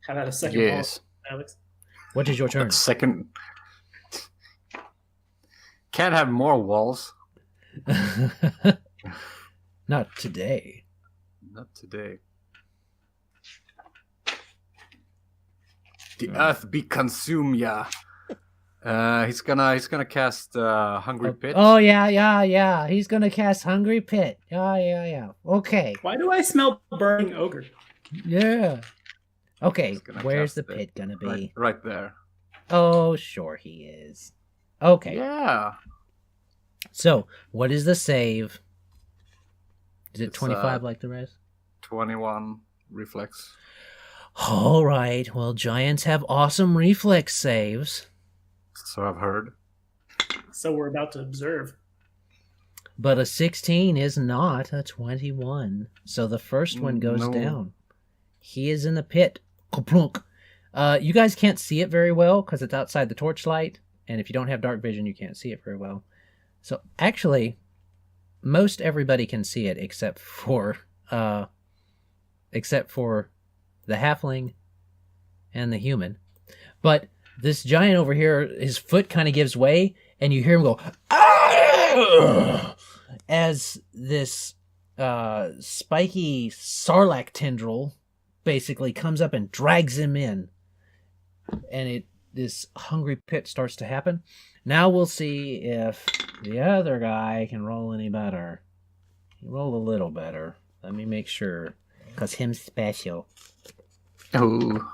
Speaker 2: How about a second
Speaker 3: Yes.
Speaker 2: ball, Alex?
Speaker 1: What is your turn?
Speaker 3: Second. Can't have more walls.
Speaker 1: Not today.
Speaker 3: Not today. The earth be consumed, yeah. He's gonna cast Hungry Pit.
Speaker 1: Oh yeah. He's gonna cast Hungry Pit. Yeah. Okay.
Speaker 2: Why do I smell burning ogre?
Speaker 1: Yeah. Okay.
Speaker 3: He's gonna
Speaker 1: Where's the
Speaker 3: cast
Speaker 1: pit gonna be?
Speaker 3: Right there.
Speaker 1: Oh, sure he is. Okay.
Speaker 3: Yeah.
Speaker 1: So, what is the save? Is it
Speaker 3: It's,
Speaker 1: 25 like the rest?
Speaker 3: 21 reflex.
Speaker 1: All right. Well, giants have awesome reflex saves,
Speaker 3: So I've heard.
Speaker 2: So we're about to observe.
Speaker 1: but a 16 is not a 21. So the first one goes
Speaker 3: No.
Speaker 1: down. He is in the pit. Kaplunk. You guys can't see it very well because it's outside the torchlight, and if you don't have dark vision, you can't see it very well. So actually, most everybody can see it except for the halfling and the human. But this giant over here, his foot kind of gives way, and you hear him go, "Ah!" as this spiky sarlacc tendril basically comes up and drags him in. And this hungry pit starts to happen. Now we'll see if the other guy can roll any better. He rolled a little better. Let me make sure, because him's special.
Speaker 3: Oh.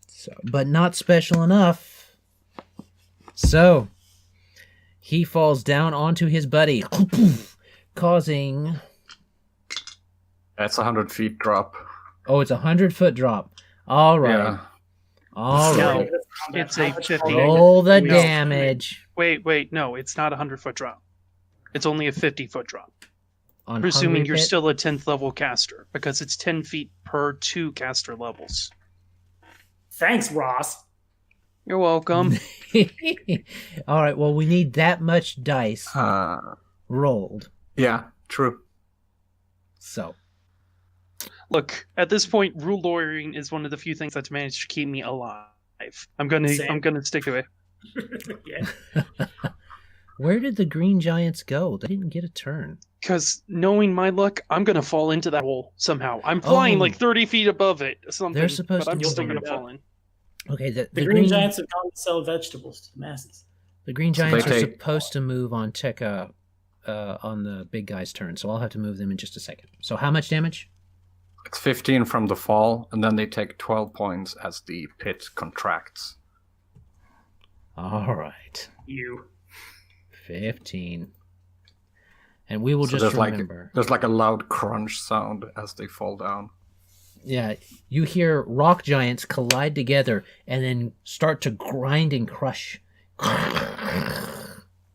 Speaker 1: So, but not special enough. So, he falls down onto his buddy, causing...
Speaker 3: That's 100 feet drop.
Speaker 1: Oh, it's 100-foot drop. All right.
Speaker 3: Yeah.
Speaker 1: All
Speaker 2: No,
Speaker 1: right.
Speaker 7: It's
Speaker 2: how
Speaker 7: a
Speaker 2: much
Speaker 7: 50.
Speaker 2: longer?
Speaker 1: Roll the
Speaker 7: No.
Speaker 1: damage.
Speaker 7: Wait, no, it's not a 100-foot drop. It's only a 50-foot drop.
Speaker 1: on
Speaker 7: Presuming
Speaker 1: Hungry
Speaker 7: you're
Speaker 1: Pit?
Speaker 7: still a 10th level caster, because it's 10 feet per 2 caster levels.
Speaker 2: Thanks, Ross.
Speaker 7: You're welcome.
Speaker 1: All right. Well, we need that much dice rolled.
Speaker 3: Yeah, true.
Speaker 1: So
Speaker 7: Look, at this point, rule lawyering is one of the few things that's managed to keep me alive. I'm
Speaker 2: Same.
Speaker 7: gonna stick to it.
Speaker 2: Yeah.
Speaker 1: where did the Green Giants go? They didn't get a turn.
Speaker 7: Because knowing my luck, I'm gonna fall into that hole somehow. I'm flying
Speaker 1: Oh.
Speaker 7: like 30 feet above it, or something.
Speaker 1: They're supposed
Speaker 7: but I'm
Speaker 1: to
Speaker 7: still
Speaker 1: move
Speaker 7: gonna
Speaker 2: on.
Speaker 7: fall in.
Speaker 1: Okay,
Speaker 2: The Green Giants have gone to sell vegetables to the masses.
Speaker 1: The Green
Speaker 3: So they
Speaker 1: Giants are
Speaker 3: take-
Speaker 1: supposed to move on Tekka on the big guy's turn, so I'll have to move them in just a second. So how much damage?
Speaker 3: It's 15 from the fall, and then they take 12 points as the pit contracts.
Speaker 1: All right,
Speaker 2: You.
Speaker 1: 15. And we will
Speaker 3: So
Speaker 1: just
Speaker 3: there's
Speaker 1: remember.
Speaker 3: there's like a loud crunch sound as they fall down.
Speaker 1: Yeah, you hear rock giants collide together and then start to grind and crush,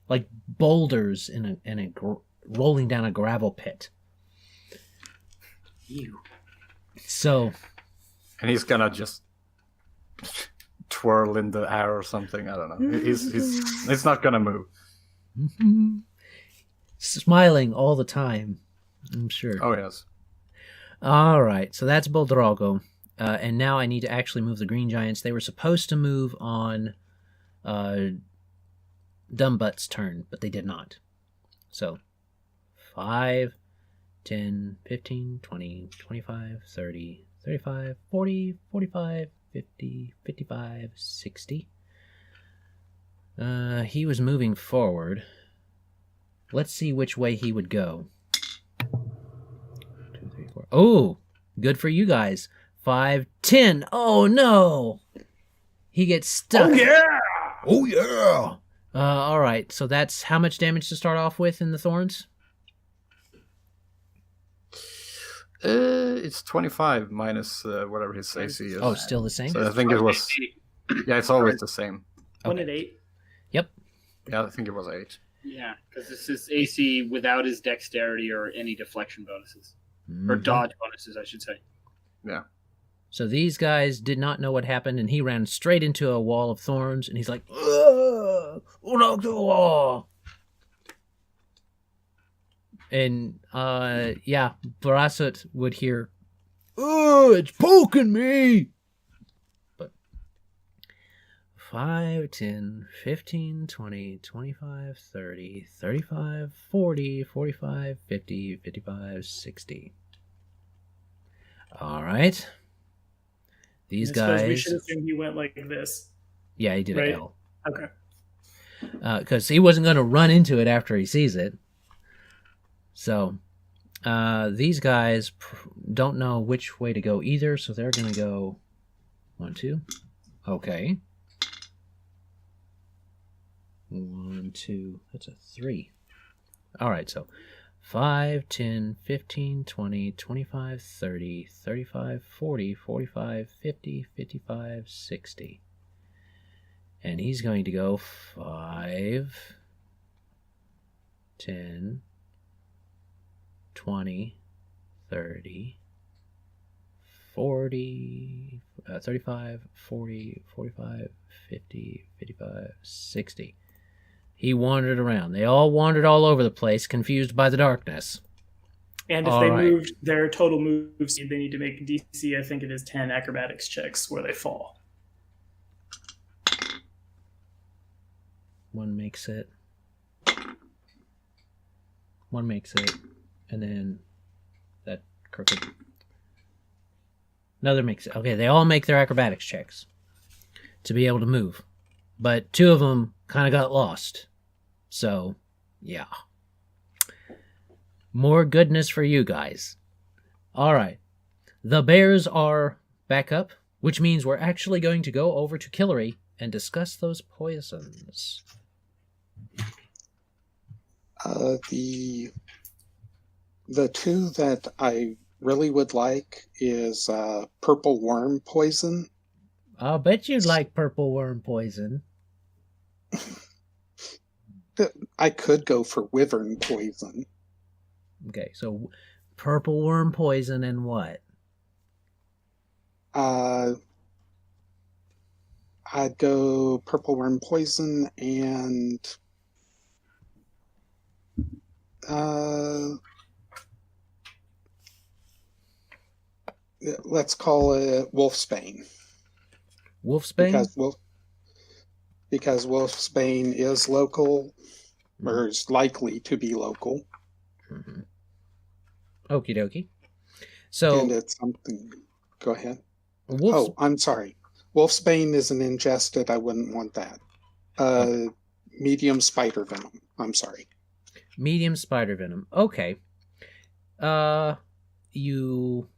Speaker 1: like boulders in a rolling down a gravel pit.
Speaker 2: You.
Speaker 1: So
Speaker 3: And he's gonna just twirl in the air or something. I don't know. He's not gonna move.
Speaker 1: smiling all the time, I'm sure.
Speaker 3: Oh yes.
Speaker 1: All right, so that's Boldrago. And now I need to actually move the Green Giants. They were supposed to move on Dumbbutt's turn, but they did not. So 5, 10, 15, 20, 25, 30, 35, 40, 45, 50, 55, 60. He was moving forward. Let's see which way he would go. 2, 3, 4. Oh, good for you guys. 5, 10. Oh no! He gets stuck.
Speaker 2: Oh yeah!
Speaker 1: Oh yeah! All right. So that's how much damage to start off with in the thorns?
Speaker 3: It's 25 minus whatever his AC is.
Speaker 1: Oh, still the same.
Speaker 3: So I think it was. Yeah, it's always the same.
Speaker 2: 1 at 8.
Speaker 1: Yep.
Speaker 3: Yeah, I think it was 8.
Speaker 4: Yeah, because this is AC without his dexterity or any deflection bonuses. Or
Speaker 1: Mhm.
Speaker 4: dodge bonuses, I should say.
Speaker 3: Yeah.
Speaker 1: So these guys did not know what happened, and he ran straight into a wall of thorns, and he's like, "Ugh, knock the wall." And yeah, Brasut would hear, "Oh, it's poking me." But 5, 10, 15, 20, 25, 30, 35, 40, 45, 50, 55, 60. All right. These
Speaker 2: I suppose we
Speaker 1: guys.
Speaker 2: should assume he went like this.
Speaker 1: Yeah, he did
Speaker 2: Right.
Speaker 1: an L.
Speaker 2: Okay.
Speaker 1: Because he wasn't going to run into it after he sees it. So, these guys don't know which way to go either, so they're going to go 1, 2. Okay. 1, 2. That's a 3. All right, so 5, 10, 15, 20, 25, 30, 35, 40, 45, 50, 55, 60. And he's going to go 5, 10, 20, 30, 40, 35, 40, 45, 50, 55, 60. He wandered around. They all wandered all over the place, confused by the darkness.
Speaker 2: And if
Speaker 1: All
Speaker 2: they
Speaker 1: right.
Speaker 2: moved their total move speed, they need to make DC, I think it is 10 acrobatics checks where they fall.
Speaker 1: One makes it. One makes it. And then that crooked. Another makes it. Okay, they all make their acrobatics checks to be able to move. But 2 of them kind of got lost. So, yeah. More goodness for you guys. All right. The bears are back up, which means we're actually going to go over to Kellery and discuss those poisons.
Speaker 5: The 2 that I really would like is purple worm poison.
Speaker 1: I'll bet you'd like purple worm poison.
Speaker 5: I could go for wyvern poison.
Speaker 1: Okay, so purple worm poison and what?
Speaker 5: I'd go purple worm poison and let's call it Wolfsbane.
Speaker 1: Wolfsbane?
Speaker 5: Because Wolfsbane is local, or is likely to be local.
Speaker 1: Mm-hmm. Okie dokie. So,
Speaker 5: and it's something. Go ahead. I'm sorry. Wolfsbane isn't ingested. I wouldn't want that. Medium spider venom. I'm sorry.
Speaker 1: Medium spider venom. Okay. You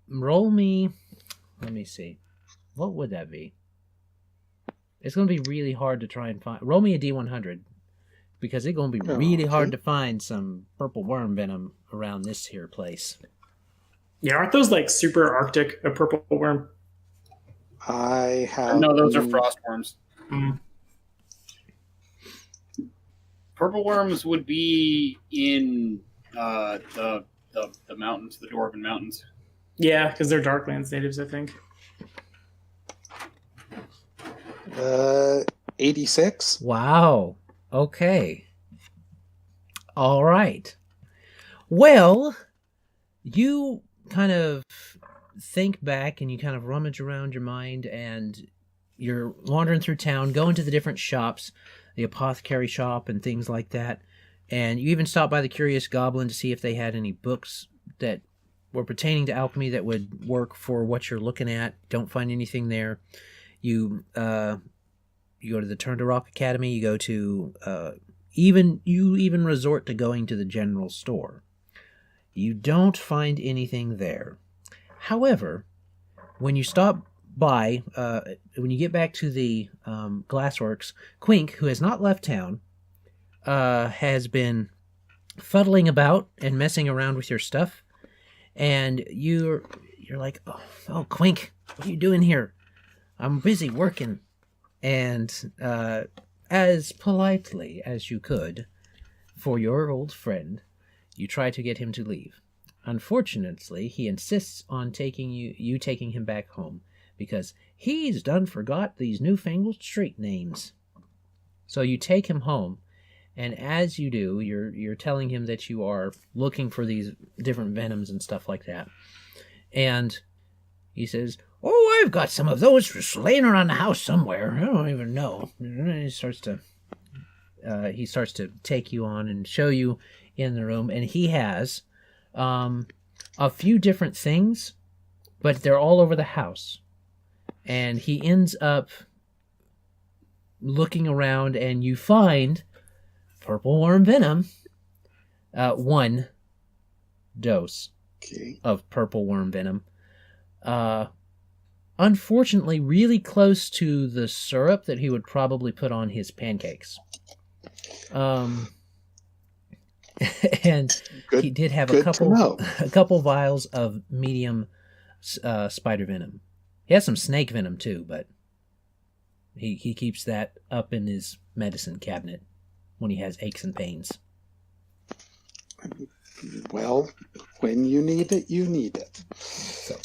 Speaker 1: roll me. Let me see. What would that be? It's going to be really hard to try and find. Roll me a D100 because it's going to be really hard to find some purple worm venom around this here place.
Speaker 2: Yeah, aren't those like super arctic, a purple worm?
Speaker 5: I have.
Speaker 8: No, those are frost worms.
Speaker 2: Mm.
Speaker 8: Purple worms would be in the mountains, the Dwarven Mountains.
Speaker 2: Yeah, because they're Darklands natives, I think.
Speaker 5: 86.
Speaker 1: Wow. Okay. All right. Well, you kind of think back and you kind of rummage around your mind and you're wandering through town, going to the different shops, the apothecary shop and things like that. And you even stop by the Curious Goblin to see if they had any books that were pertaining to alchemy that would work for what you're looking at. Don't find anything there. You go to the Turn to Rock Academy. You go to even resort to going to the general store. You don't find anything there. However, when you stop by, when you get back to the Glassworks, Quink, who has not left town, has been fuddling about and messing around with your stuff, and you're like, oh, Quink, what are you doing here? I'm busy working. And as politely as you could, for your old friend, you try to get him to leave. Unfortunately, he insists on taking you taking him back home, because he's done forgot these newfangled street names. So you take him home, and as you do, you're telling him that you are looking for these different venoms and stuff like that. And he says, "Oh, I've got some of those just laying around the house somewhere. I don't even know." And he starts to take you on and show you in the room, and he has a few different things, but they're all over the house. And he ends up looking around, and you find purple worm venom. 1 dose of purple worm venom. Unfortunately, really close to the syrup that he would probably put on his pancakes. And he did have a couple vials of medium spider venom. He has some snake venom too, but he keeps that up in his medicine cabinet when he has aches and pains.
Speaker 5: Well, when you need it, you need it.
Speaker 1: So.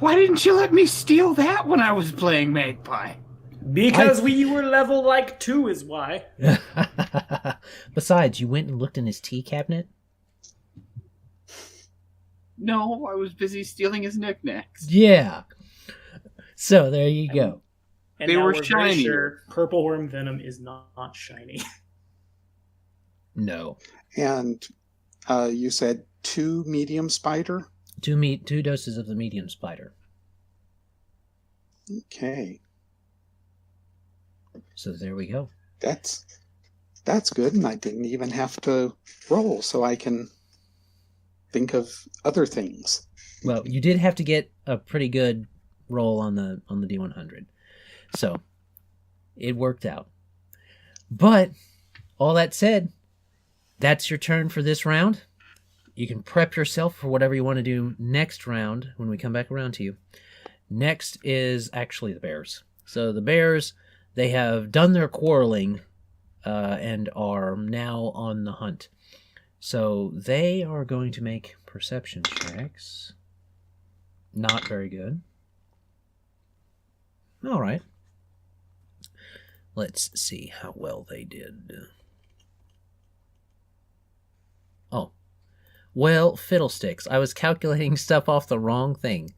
Speaker 4: Why didn't you let me steal that when I was playing Magpie?
Speaker 2: Because we were level like 2 is why.
Speaker 1: Besides, you went and looked in his tea cabinet?
Speaker 4: No, I was busy stealing his knickknacks.
Speaker 1: Yeah. So there you go.
Speaker 2: And
Speaker 4: they
Speaker 2: now
Speaker 4: were
Speaker 2: we're
Speaker 4: shiny.
Speaker 2: very sure purple worm venom is not shiny.
Speaker 1: No.
Speaker 5: And you said 2 medium spider?
Speaker 1: 2 doses of the medium spider.
Speaker 5: Okay.
Speaker 1: So there we go.
Speaker 5: That's good, and I didn't even have to roll, so I can think of other things.
Speaker 1: Well, you did have to get a pretty good roll on the D100. So it worked out. But all that said, that's your turn for this round. You can prep yourself for whatever you want to do next round when we come back around to you. Next is actually the bears. So the bears, they have done their quarreling and are now on the hunt. So they are going to make perception checks. Not very good. All right. Let's see how well they did. Oh. Well, fiddlesticks. I was calculating stuff off the wrong thing.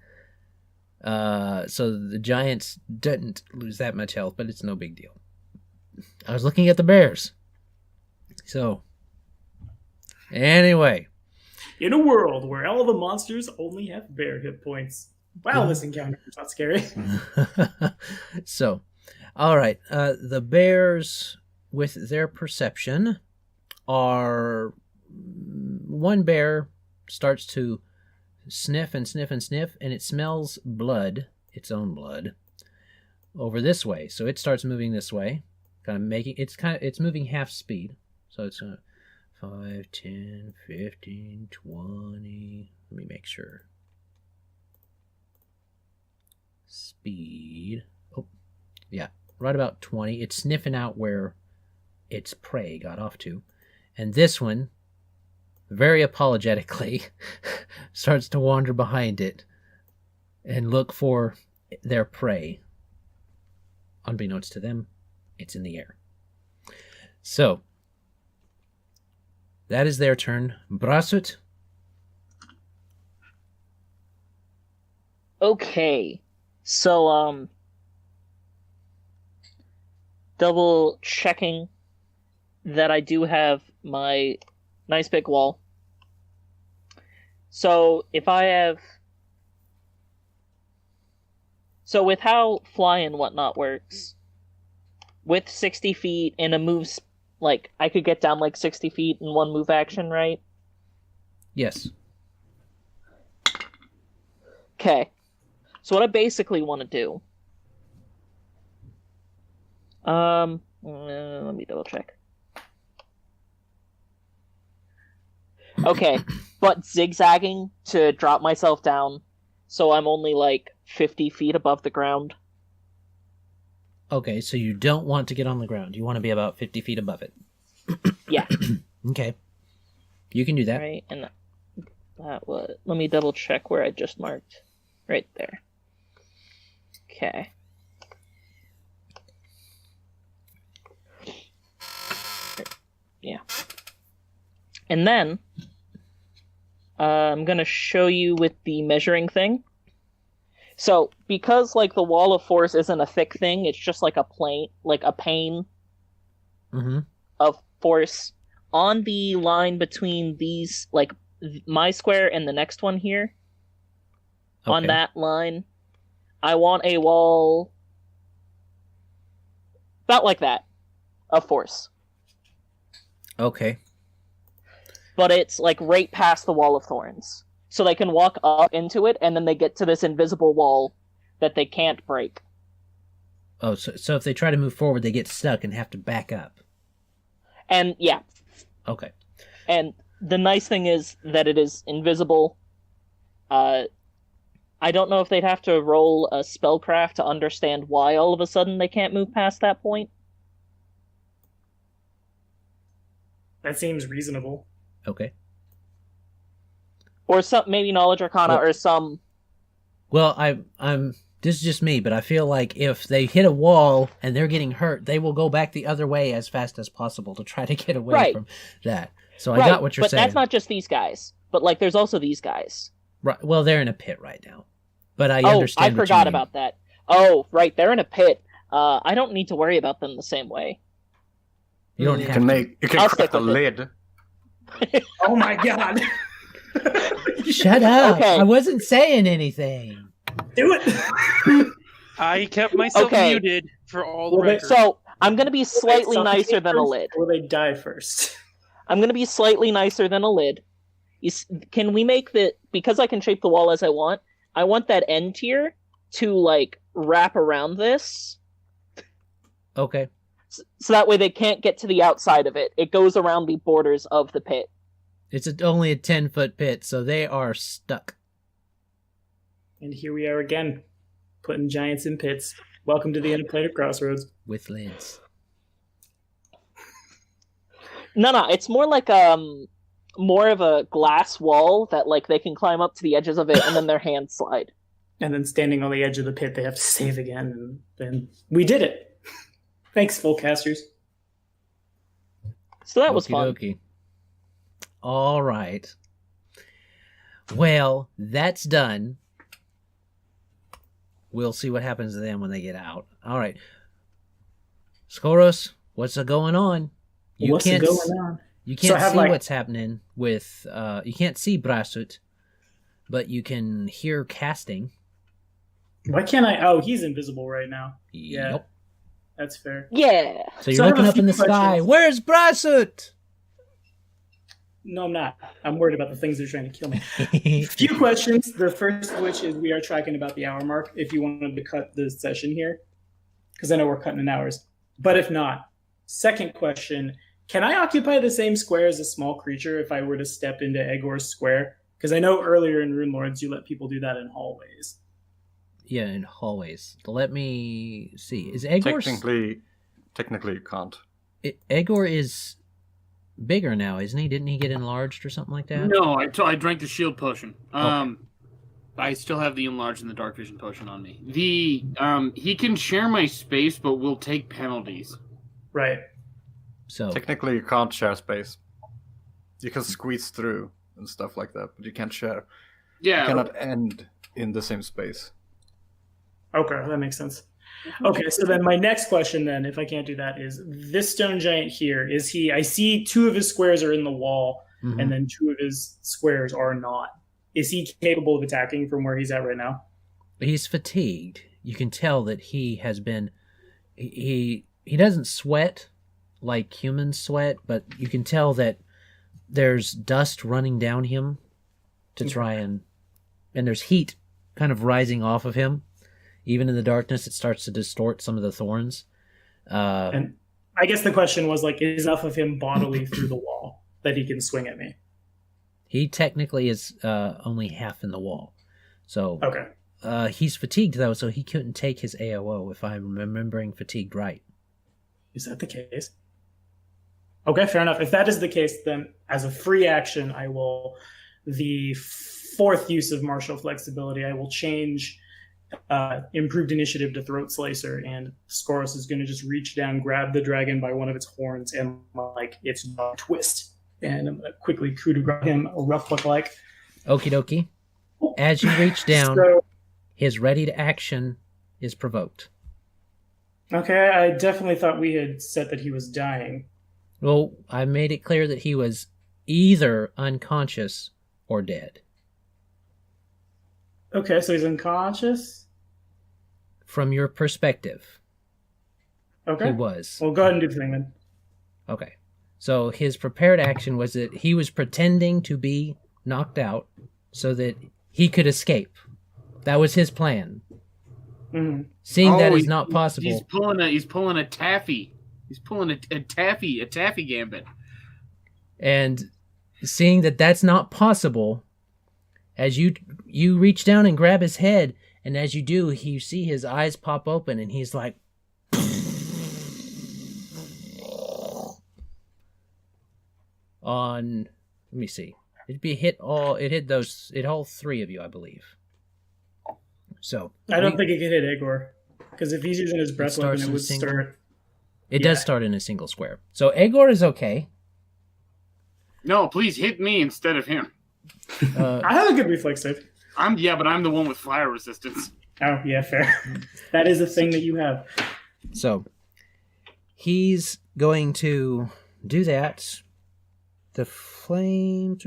Speaker 1: So the giants didn't lose that much health, but it's no big deal. I was looking at the bears. So, anyway.
Speaker 2: In a world where all the monsters only have bear hit points. Wow, this encounter is not scary.
Speaker 1: So, all right. The bears, with their perception, are... One bear starts to sniff and sniff and sniff, and it smells blood, its own blood, over this way. So it starts moving this way, it's moving half speed. So it's 5, 10, 15, 20. Let me make sure. Speed. Oh, yeah, right about 20. It's sniffing out where its prey got off to. And this one, very apologetically, starts to wander behind it and look for their prey. Unbeknownst to them, it's in the air. So, that is their turn. Brasut?
Speaker 6: Okay. So, double checking that I do have my nice big wall. So if I have... So with how fly and whatnot works, with 60 feet and a move, like, I could get down like 60 feet in one move action, right?
Speaker 1: Yes.
Speaker 6: Okay. So what I basically want to do... let me double check. Okay, but zigzagging to drop myself down, so I'm only like 50 feet above the ground.
Speaker 1: Okay, so you don't want to get on the ground. You want to be about 50 feet above it.
Speaker 6: Yeah.
Speaker 1: Okay. You can do that.
Speaker 6: Right, and that was... Let me double check where I just marked. Right there. Okay. Yeah. And then, I'm going to show you with the measuring thing. So, because, like, the wall of force isn't a thick thing, it's just like a plane, like a pane of force on the line between these, like, my square and the next one here. Okay. On that line, I want a wall about like that of force.
Speaker 1: Okay.
Speaker 6: But it's like right past the wall of thorns. So they can walk up into it, and then they get to this invisible wall that they can't break.
Speaker 1: Oh, so if they try to move forward, they get stuck and have to back up.
Speaker 6: And, yeah.
Speaker 1: Okay.
Speaker 6: And the nice thing is that it is invisible. I don't know if they'd have to roll a spellcraft to understand why all of a sudden they can't move past that point.
Speaker 2: That seems reasonable.
Speaker 1: Okay.
Speaker 6: Or some, maybe Knowledge Arcana or some...
Speaker 1: Well, I'm this is just me, but I feel like if they hit a wall and they're getting hurt, they will go back the other way as fast as possible to try to get away from that. So I got what you're saying.
Speaker 6: But that's not just these guys. But, like, there's also these guys.
Speaker 1: Right. Well, they're in a pit right now. But I understand
Speaker 6: I forgot about that. Oh, right, they're in a pit. I don't need to worry about them the same way.
Speaker 1: You don't have to.
Speaker 3: You can craft a lid.
Speaker 2: Oh my god.
Speaker 1: Shut up. Okay. I wasn't saying anything.
Speaker 2: Do it.
Speaker 7: I kept myself muted for all the records.
Speaker 6: So, I'm going to be slightly nicer than a lid.
Speaker 2: Or they die first.
Speaker 6: I'm going to be slightly nicer than a lid. Can we make the... Because I can shape the wall as I want that end tier to, like, wrap around this.
Speaker 1: Okay.
Speaker 6: So that way they can't get to the outside of it. It goes around the borders of the pit.
Speaker 1: It's only a 10-foot pit, so they are stuck.
Speaker 2: And here we are again, putting giants in pits. Welcome to the interplanar Crossroads.
Speaker 1: With lids.
Speaker 6: No, it's more like more of a glass wall that like they can climb up to the edges of it and then their hands slide.
Speaker 2: And then standing on the edge of the pit, they have to save again, and then we did it. Thanks, full casters.
Speaker 6: So that was fun.
Speaker 1: Okey-dokey. All right. Well, that's done. We'll see what happens to them when they get out. All right. Skoros, what's going on?
Speaker 2: What's going on?
Speaker 1: You can't see what's happening with... you can't see Brasut, but you can hear casting.
Speaker 2: Why can't I... Oh, he's invisible right now. Yeah.
Speaker 1: Yep.
Speaker 2: That's fair.
Speaker 6: Yeah.
Speaker 1: So you're looking up in the sky. Where's Brasut?
Speaker 2: No, I'm not. I'm worried about the things that are trying to kill me. Few questions. The first of which is we are tracking about the hour mark if you wanted to cut the session here. Because I know we're cutting in hours. But if not, second question, can I occupy the same square as a small creature if I were to step into Egor's square? Because I know earlier in Runelords you let people do that in hallways.
Speaker 1: Yeah, in hallways. Let me see. Is Egor...
Speaker 3: Technically you can't.
Speaker 1: Egor is bigger now, isn't he? Didn't he get enlarged or something like that?
Speaker 4: No, I drank the shield potion.
Speaker 1: Okay.
Speaker 4: I still have the enlarged and the dark vision potion on me. He can share my space, but will take penalties.
Speaker 2: Right.
Speaker 1: So
Speaker 3: technically you can't share space. You can squeeze through and stuff like that, but you can't share.
Speaker 4: Yeah.
Speaker 3: You cannot end in the same space.
Speaker 2: Okay, that makes sense. Okay, so then my next question then, if I can't do that, is this stone giant here, is he... I see two of his squares are in the wall, and then two of his squares are not. Is he capable of attacking from where he's at right now?
Speaker 1: He's fatigued. You can tell that he has been... He doesn't sweat like humans sweat, but you can tell that there's dust running down him to try and there's heat kind of rising off of him. Even in the darkness, it starts to distort some of the thorns.
Speaker 2: And I guess the question was, like, is enough of him bodily through the wall that he can swing at me?
Speaker 1: He technically is only half in the wall. So
Speaker 2: okay.
Speaker 1: He's fatigued, though, so he couldn't take his AOO, if I'm remembering fatigued right.
Speaker 2: Is that the case? Okay, fair enough. If that is the case, then as a free action, I will... The fourth use of martial flexibility, I will change... improved initiative to Throat Slicer, and Skoros is going to just reach down, grab the dragon by one of its horns, and like its twist. And I'm going to quickly coup de grace him, a rough look like.
Speaker 1: Okie dokie. As you reach down, his ready to action is provoked.
Speaker 2: Okay, I definitely thought we had said that he was dying.
Speaker 1: Well, I made it clear that he was either unconscious or dead.
Speaker 2: Okay, so he's unconscious?
Speaker 1: From your perspective.
Speaker 2: Okay.
Speaker 1: He was.
Speaker 2: Well, go ahead and do the thing then.
Speaker 1: Okay. So his prepared action was that he was pretending to be knocked out so that he could escape. That was his plan.
Speaker 2: Mm-hmm.
Speaker 1: Seeing that is not possible.
Speaker 4: He's pulling a taffy. He's pulling a taffy gambit.
Speaker 1: And seeing that that's not possible, as you reach down and grab his head, and as you do, you see his eyes pop open, and he's like... on... Let me see. It hit all three of you, I believe. So...
Speaker 2: I don't think it could hit Egor, because if he's using his breath weapon, it would start...
Speaker 1: It does start in a single square. So Egor is okay.
Speaker 4: No, please hit me instead of him.
Speaker 2: I have a good reflex save.
Speaker 4: But I'm the one with fire resistance.
Speaker 2: Oh, yeah, fair. That is a thing that you have.
Speaker 1: So, he's going to do that. The flame...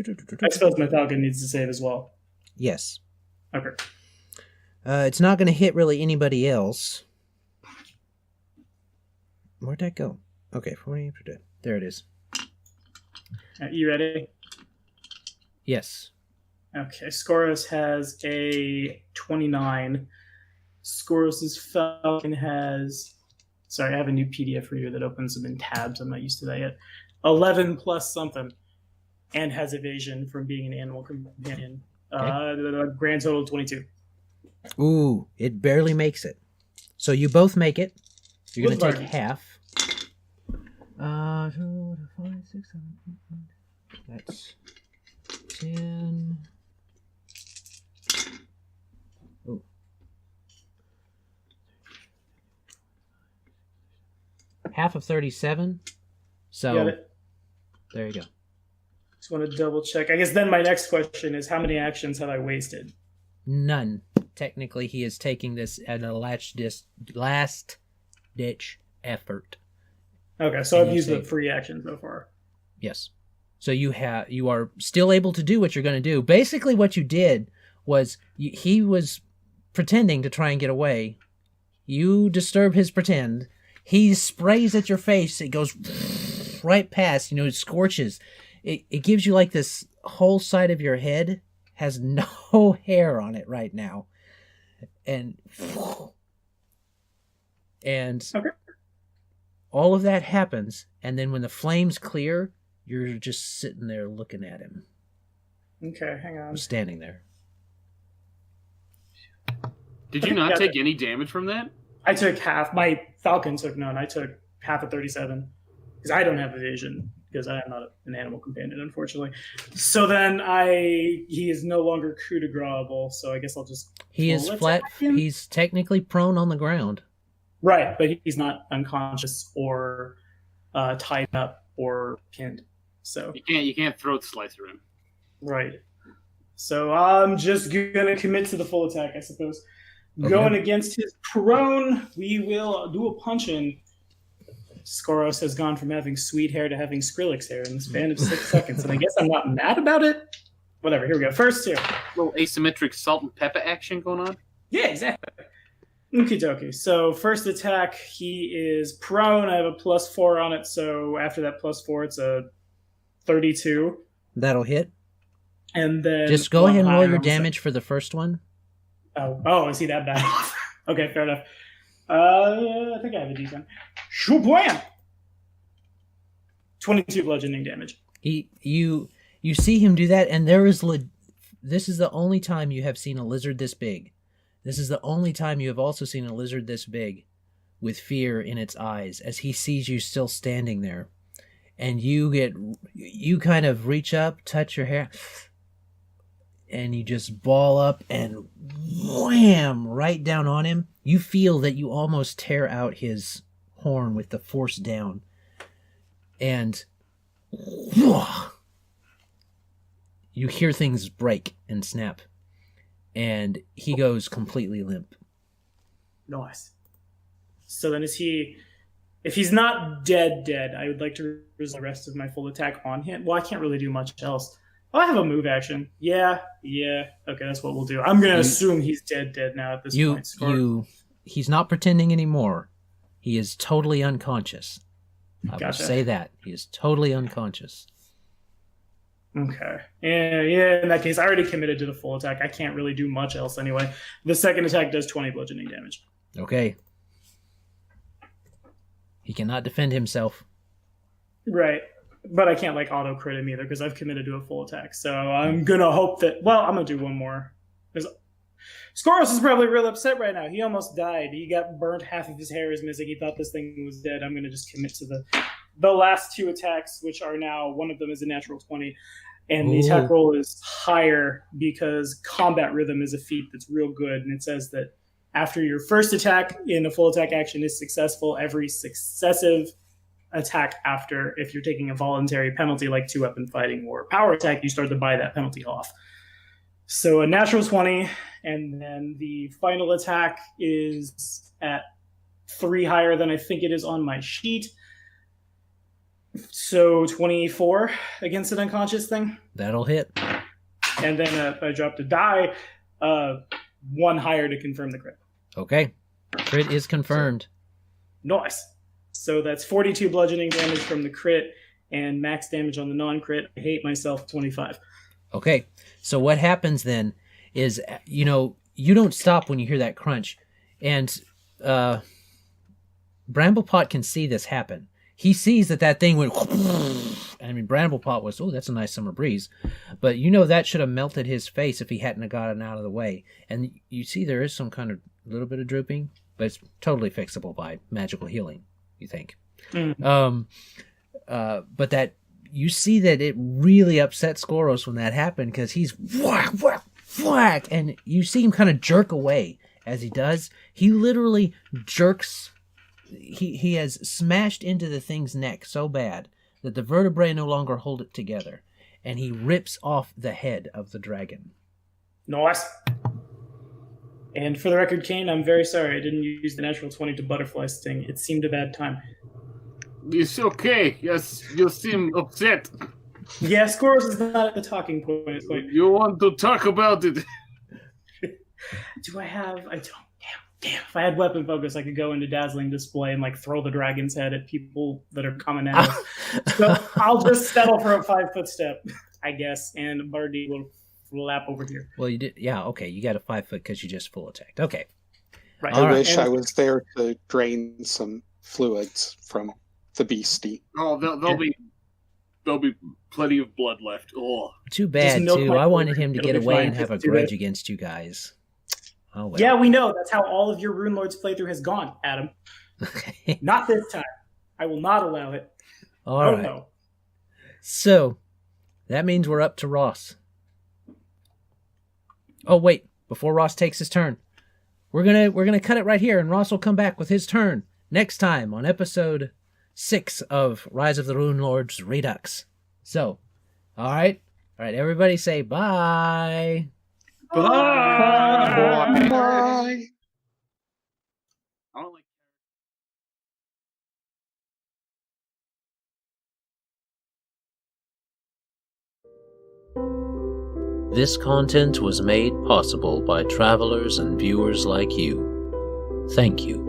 Speaker 2: I suppose my Falcon needs to save as well.
Speaker 1: Yes.
Speaker 2: Okay.
Speaker 1: It's not going to hit really anybody else. Where'd that go? Okay, there it is.
Speaker 2: You ready?
Speaker 1: Yes.
Speaker 2: Okay, Skoros has a 29. Skoros' Falcon has... Sorry, I have a new PDF reader that opens them in tabs. I'm not used to that yet. 11 plus something. And has evasion from being an animal companion.
Speaker 1: Okay.
Speaker 2: Grand total 22.
Speaker 1: Ooh, it barely makes it. So you both make it. You're going to take half. 5, 6, 7, 8, 9. That's 10. Oh. Half of 37. So
Speaker 2: Got it.
Speaker 1: there you go.
Speaker 2: Just want to double check. I guess then my next question is, how many actions have I wasted?
Speaker 1: None. Technically, he is taking this at a last ditch effort.
Speaker 2: Okay, so
Speaker 1: And
Speaker 2: I've
Speaker 1: you
Speaker 2: used the
Speaker 1: say-
Speaker 2: free action so far.
Speaker 1: Yes. So you are still able to do what you're going to do. Basically, what you did was he was pretending to try and get away. You disturb his pretend. He sprays at your face. It goes right past. It scorches. It gives you like this whole side of your head has no hair on it right now, and
Speaker 2: Okay.
Speaker 1: all of that happens. And then when the flames clear, you're just sitting there looking at him.
Speaker 2: Okay, hang on.
Speaker 1: I'm standing there.
Speaker 4: Did you not take any damage from that?
Speaker 2: I took half. My Falcon took none. I took half of 37 because I don't have evasion because I am not an animal companion, unfortunately. So then he is no longer coup de grace-able, so I guess I'll just...
Speaker 1: He is flat. He's technically prone on the ground.
Speaker 2: Right, but he's not unconscious or tied up or pinned. So
Speaker 4: You can't throat slicer him.
Speaker 2: right. So I'm just gonna commit to the full attack, I suppose.
Speaker 1: Okay.
Speaker 2: Going against his prone, we will do a punch-in. Skoros has gone from having sweet hair to having Skrillex hair in the span of 6 seconds, and I guess I'm not mad about it. Whatever, here we go. First two.
Speaker 4: Little asymmetric salt and pepper action going on.
Speaker 2: Yeah, exactly. Okie dokie. So first attack, he is prone. I have a +4 on it, so after that +4, it's a 32.
Speaker 1: That'll hit.
Speaker 2: And then
Speaker 1: Just go ahead and roll
Speaker 2: higher
Speaker 1: your
Speaker 2: on the
Speaker 1: damage for the first one.
Speaker 2: Oh, is he that bad? Okay, fair enough. I think I have a D10. Shoo-blam! 22 bludgeoning damage.
Speaker 1: You see him do that, and this is the only time you have seen a lizard this big. This is the only time you have also seen a lizard this big, with fear in its eyes, as he sees you still standing there. And you kind of reach up, touch your hair, and you just ball up and wham right down on him. You feel that you almost tear out his horn with the force down. And you hear things break and snap. And he goes completely limp.
Speaker 2: Nice. So then if he's not dead, I would like to use the rest of my full attack on him. Well, I can't really do much else. Oh, I have a move action. Yeah. Okay, that's what we'll do. I'm going to assume he's dead now at this point.
Speaker 1: He's not pretending anymore. He is totally unconscious. I will
Speaker 2: Gotcha.
Speaker 1: say that. He is totally unconscious.
Speaker 2: Okay. Yeah, in that case, I already committed to the full attack. I can't really do much else anyway. The second attack does 20 bludgeoning damage.
Speaker 1: Okay. He cannot defend himself.
Speaker 2: Right. But I can't auto crit him either because I've committed to a full attack. So I'm going to hope that... Well, I'm going to do one more. Skoros is probably real upset right now. He almost died. He got burnt. Half of his hair is missing. He thought this thing was dead. I'm going to just commit to the last two attacks, which are now... One of them is a natural 20. And the attack roll is higher because combat rhythm is a feat that's real good. And it says that after your first attack in a full attack action is successful, every successive attack after, if you're taking a voluntary penalty like 2-weapon fighting or power attack, you start to buy that penalty off. So a natural 20, and then the final attack is at 3 higher than I think it is on my sheet. So 24 against an unconscious thing.
Speaker 1: That'll hit.
Speaker 2: And then I dropped a die, 1 higher to confirm the crit.
Speaker 1: Okay. Crit is confirmed.
Speaker 2: Nice. So that's 42 bludgeoning damage from the crit and max damage on the non-crit. I hate myself, 25.
Speaker 1: Okay. So what happens then is, you don't stop when you hear that crunch. And Bramblepot can see this happen. He sees that thing went... I mean, Bramblepot was, that's a nice summer breeze. But that should have melted his face if he hadn't gotten out of the way. And you see there is some kind of little bit of drooping, but it's totally fixable by magical healing, you think.
Speaker 2: Mm.
Speaker 1: But that you see that it really upset Skoros when that happened, because he's whack, whack, whack, and you see him kind of jerk away as he does. He literally jerks. He has smashed into the thing's neck so bad that the vertebrae no longer hold it together, and he rips off the head of the dragon.
Speaker 2: Nice. And for the record, Kane, I'm very sorry I didn't use the natural 20 to butterfly sting. It seemed a bad time.
Speaker 4: It's okay. Yes, you seem upset.
Speaker 2: Yeah, Skoros is not at the talking point.
Speaker 4: You want to talk about it?
Speaker 2: Do I have... I don't. Damn. If I had weapon focus, I could go into dazzling display and throw the dragon's head at people that are coming at us. So I'll just settle for a 5-foot step, I guess, and Bardi will flap over here.
Speaker 1: Well, you did. Yeah, okay. You got a 5 foot because you just full attacked. Okay.
Speaker 2: Right.
Speaker 5: I wish I was there to drain some fluids from the beastie.
Speaker 4: Oh, there'll be plenty of blood left. Oh,
Speaker 1: too bad, too. I wanted him to get away and have a grudge against you guys. Oh, well.
Speaker 2: Yeah, we know. That's how all of your Runelords playthrough has gone, Adam.
Speaker 1: Okay.
Speaker 2: Not this time. I will not allow it.
Speaker 1: All right.
Speaker 2: No.
Speaker 1: So, that means we're up to Ross. Oh, wait. Before Ross takes his turn, we're gonna cut it right here, and Ross will come back with his turn next time on episode 6 of Rise of the Runelords Redux. So, all right, everybody say bye.
Speaker 4: bye.
Speaker 5: Bye.
Speaker 4: I don't like.
Speaker 9: This content was made possible by travelers and viewers like you. Thank you.